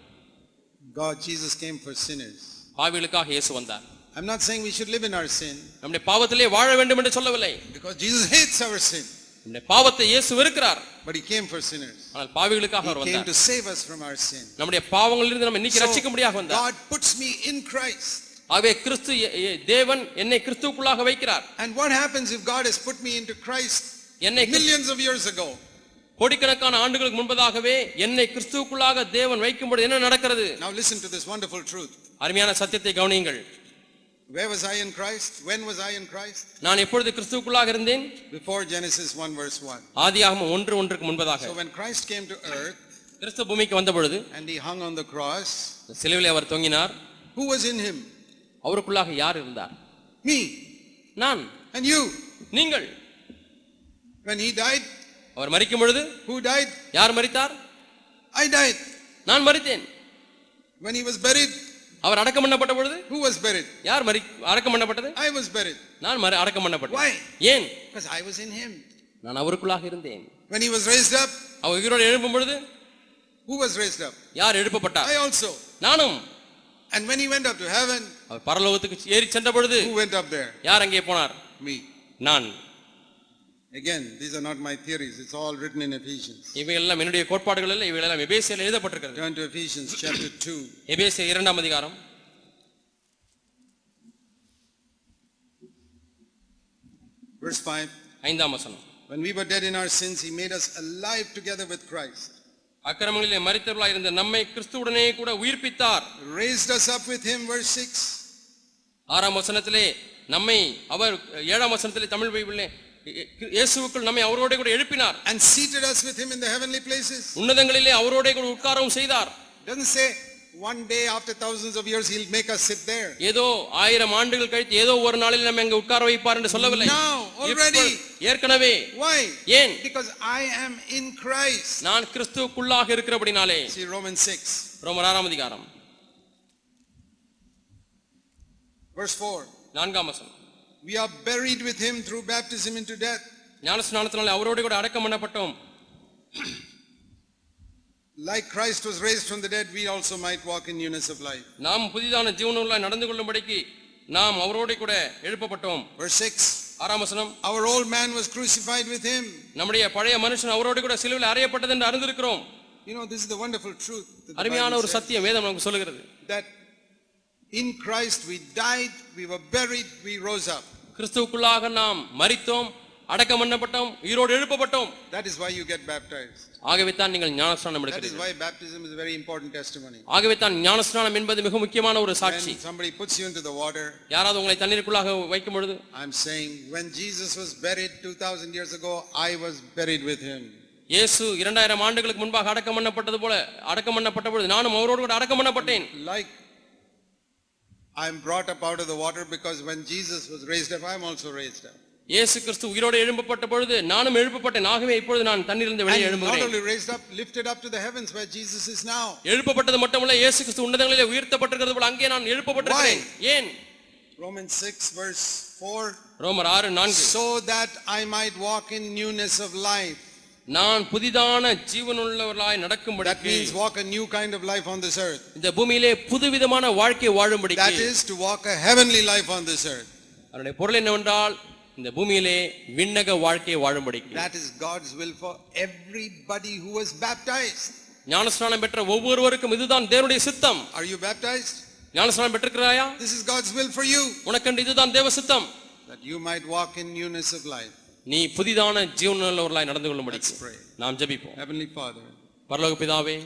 Jesus came for sinners. பாவிகளுக்காக இயேசு வந்தார். I'm not saying we should live in our sin. நம்முடைய பாவத்திலே வாழ வேண்டும் என்று சொல்லவில்லை. Because Jesus hates our sin. நம்முடைய பாவத்தை இயேசு வெறுக்கிறார். But he came for sinners. ஆனால் பாவிகளுக்காக அவர் He came வந்தார். to save us from our sin. நம்முடைய பாவங்களிலிருந்து நம்மை நீக்கி ரட்சிக்கும்படியாக வந்தார். God puts me in Christ. ஆகவே கிறிஸ்து தேவன் என்னை கிறிஸ்துவுக்குள்ளாக வைக்கிறார். And what happens if God has put me into Christ என்னை millions of years ago? கோடிக்கணக்கான ஆண்டுகளுக்கு முன்பதாகவே என்னை கிறிஸ்துவுக்குள்ளாக தேவன் வைக்கும்போது என்ன நடக்கிறது? Now listen to this wonderful truth. அருமையான சத்தியத்தை கவனியுங்கள். Where was I in Christ? When was I in Christ? நான் எப்பொழுது கிறிஸ்துவுக்குள்ளாக இருந்தேன்? Before Genesis 1 verse 1. ஆதியாகமம் 1:1க்கு முன்பதாக. So when Christ came to earth, கிறிஸ்து பூமிக்கு வந்த பொழுது and he hung on the cross, சிலுவையில் அவர் தொங்கினார். who was in him? அவருக்குள்ளாக யார் இருந்தார்? Me. நான். And you. நீங்கள். When he died, அவர் மரிக்கும் பொழுது who died? யார் மரித்தார்? I died. நான் மரித்தேன். When he was buried, அவர் அடக்கம் பண்ணப்பட்ட பொழுது who was buried? யார் அடக்கம் பண்ணப்பட்டது? I was buried. நான் அடக்கம் பண்ணப்பட்டேன். Why? ஏன்? Because I was in him. நான் அவருக்குள்ளாக இருந்தேன். When he was raised up, அவர் உயிரோடு எழும்பும் பொழுது who was raised up? யார் எழுப்பப்பட்டார்? I also. நானும். And when he went up to heaven, அவர் பரலோகத்துக்கு ஏறி சென்ற பொழுது who went up there? யார் அங்கே போனார்? Me. நான். Again, these are not my theories. It's all written in Ephesians. இவையெல்லாம் என்னுடைய கோட்பாடுகள் இல்லை, இவையெல்லாம் எபேசியரில் எழுதப்பட்டிருக்கிறது. Turn to Ephesians chapter 2. எபேசியர் 2ஆம் அதிகாரம். Verse 5. 5ஆம் வசனம். When we were dead in our sins, he made us alive together with Christ. அக்கிரமங்களிலே மரித்தவர்களாய் இருந்த நம்மை கிறிஸ்துவுடனே கூட உயிர்ப்பித்தார். Raised us up with him, verse 6. 6ஆம் வசனத்திலே நம்மை அவர் 7ஆம் வசனத்திலே தமிழ் பைபிளிலே இயேசுவுக்குள் நம்மை அவரோடு கூட எழுப்பினார். And seated us with him in the heavenly places. உன்னதங்களிலே அவரோடு கூட உட்காரவும் செய்தார். Doesn't say one day after thousands of years he'll make us sit there. ஏதோ 1000 ஆண்டுகள் கழித்து ஏதோ ஒரு நாளில் நம்ம அங்கே உட்கார வைப்பார் என்று சொல்லவில்லை. Now already. ஏற்கனவே. Why? ஏன்? Because I am in Christ. நான் கிறிஸ்துவுக்குள்ளாக இருக்கிறபடினாலே. See Romans 6. ரோமர் 6ஆம் அதிகாரம். Verse 4. 4ஆம் வசனம். We are buried with him through baptism into death. ஞானஸ்நானத்தினாலே அவரோடு கூட அடக்கம் பண்ணப்பட்டோம். Like Christ was raised from the dead, we also might walk in newness of life. நாம் புதிதான ஜீவனுள்ளாய் நடந்து கொள்ளும்படிக்கு நாம் அவரோடு கூட எழுப்பப்பட்டோம். Verse 6. 6ஆம் வசனம். Our old man was crucified with him. நம்முடைய பழைய மனுஷன் அவரோடு கூட சிலுவையில் அறையப்பட்டது என்று அறிந்திருக்கிறோம். You know, this is the wonderful truth. அருமையான ஒரு சத்தியம் வேதம் நமக்கு சொல்லுகிறது. That in Christ we died, we were buried, we rose up. கிறிஸ்துவுக்குள்ளாக நாம் மரித்தோம், அடக்கம் பண்ணப்பட்டோம், உயிரோடு எழுப்பப்பட்டோம். That is why you get baptized. ஆகவே தான் நீங்கள் ஞானஸ்நானம் That is எடுக்கிறீர்கள். why baptism is a very important testimony. ஆகவே தான் ஞானஸ்நானம் என்பது மிக முக்கியமான ஒரு சாட்சி. When somebody puts you into the water, யாராவது உங்களை தண்ணீருக்குள்ளாக வைக்கும் பொழுது, I'm saying when Jesus was buried 2000 years ago, I was buried with him. இயேசு 2000 ஆண்டுகளுக்கு முன்பாக அடக்கம் பண்ணப்பட்டது போல அடக்கம் பண்ணப்பட்ட பொழுது நானும் அவரோடு கூட அடக்கம் பண்ணப்பட்டேன். Like I'm brought up out of the water because when Jesus was raised up, I'm also raised up. இயேசு கிறிஸ்து உயிரோடு எழுப்பப்பட்ட பொழுது நானும் எழுப்பப்பட்டேன், ஆகவே இப்பொழுது நான் தண்ணீரிலிருந்து வெளியே And not எழும்புகிறேன். only raised up, lifted up to the heavens where Jesus is now. எழுப்பப்பட்டது மட்டுமல்ல, இயேசு கிறிஸ்து உன்னதங்களிலே உயர்த்தப்பட்டிருக்கிறது போல அங்கே நான் எழுப்பப்பட்டிருக்கிறேன். ஏன்? Romans 6 verse 4. ரோமர் 6:4. So that I might walk in newness of life. நான் புதிதான ஜீவனுள்ளவர்களாய் That நடக்கும்படிக்கு, means walk a new kind of life on this earth. இந்த பூமியிலே புதுவிதமான வாழ்க்கை That வாழும்படிக்கு. is to walk a heavenly life on this earth. அதனுடைய பொருள் என்னவென்றால் இந்த பூமியிலே விண்ணக வாழ்க்கை வாழும்படிக்கு. That is God's will for everybody who was baptized. ஞானஸ்நானம் பெற்ற ஒவ்வொருவருக்கும் இதுதான் தேவனுடைய சித்தம். Are you baptized? ஞானஸ்நானம் பெற்றிருக்கிறாயா? This is God's will for you. உனக்கென்று இதுதான் தேவ சித்தம். That you might walk in newness of life. நீ புதிதான ஜீவனுள்ளவர்களாய் நடந்து கொள்ளும்படிக்கு. Let's pray. நாம் ஜெபிப்போம். Heavenly Father, பரலோக பிதாவே,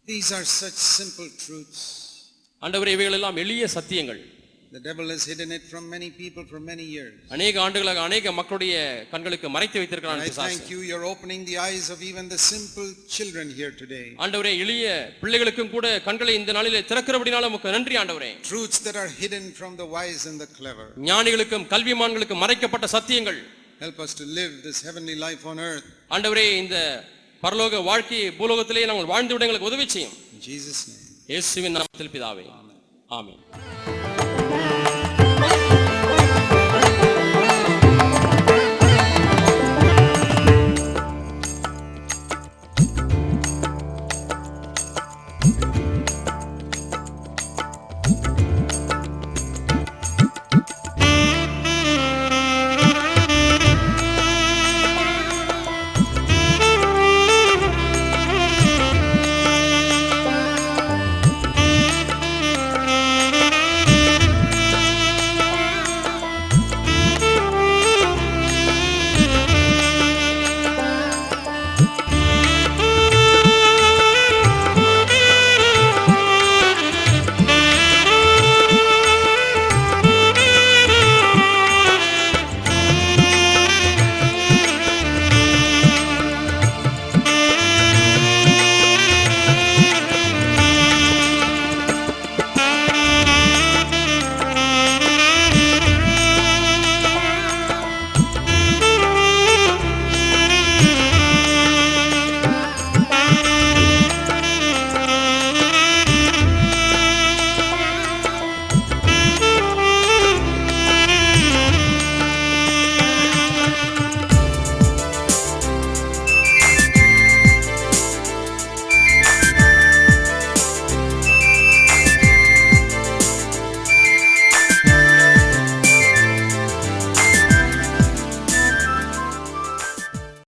these are such simple truths. ஆண்டவரே, இவைகள் எல்லாம் எளிய சத்தியங்கள். The devil has hidden it from many people for many years. அநேக ஆண்டுகளாக அநேக மக்களுடைய கண்களுக்கு மறைத்து வைத்திருக்கிறான் I பிசாசு. thank you, you're opening the eyes of even the simple children here today. ஆண்டவரே, எளிய பிள்ளைகளுக்கும் கூட கண்களை இந்த நாளிலே திறக்கிறபடினால உமக்கு நன்றி ஆண்டவரே. Truths that are hidden from the wise and the clever. ஞானிகளுக்கும் கல்விமான்களுக்கும் மறைக்கப்பட்ட சத்தியங்கள். Help us to live this heavenly life on earth. ஆண்டவரே, இந்த பரலோக வாழ்க்கையை பூலோகத்திலே நாங்கள் வாழ்ந்து விட எங்களுக்கு உதவி செய்யும். In Jesus' name. இயேசுவின் நாமத்தில் பிதாவே, ஆமென்.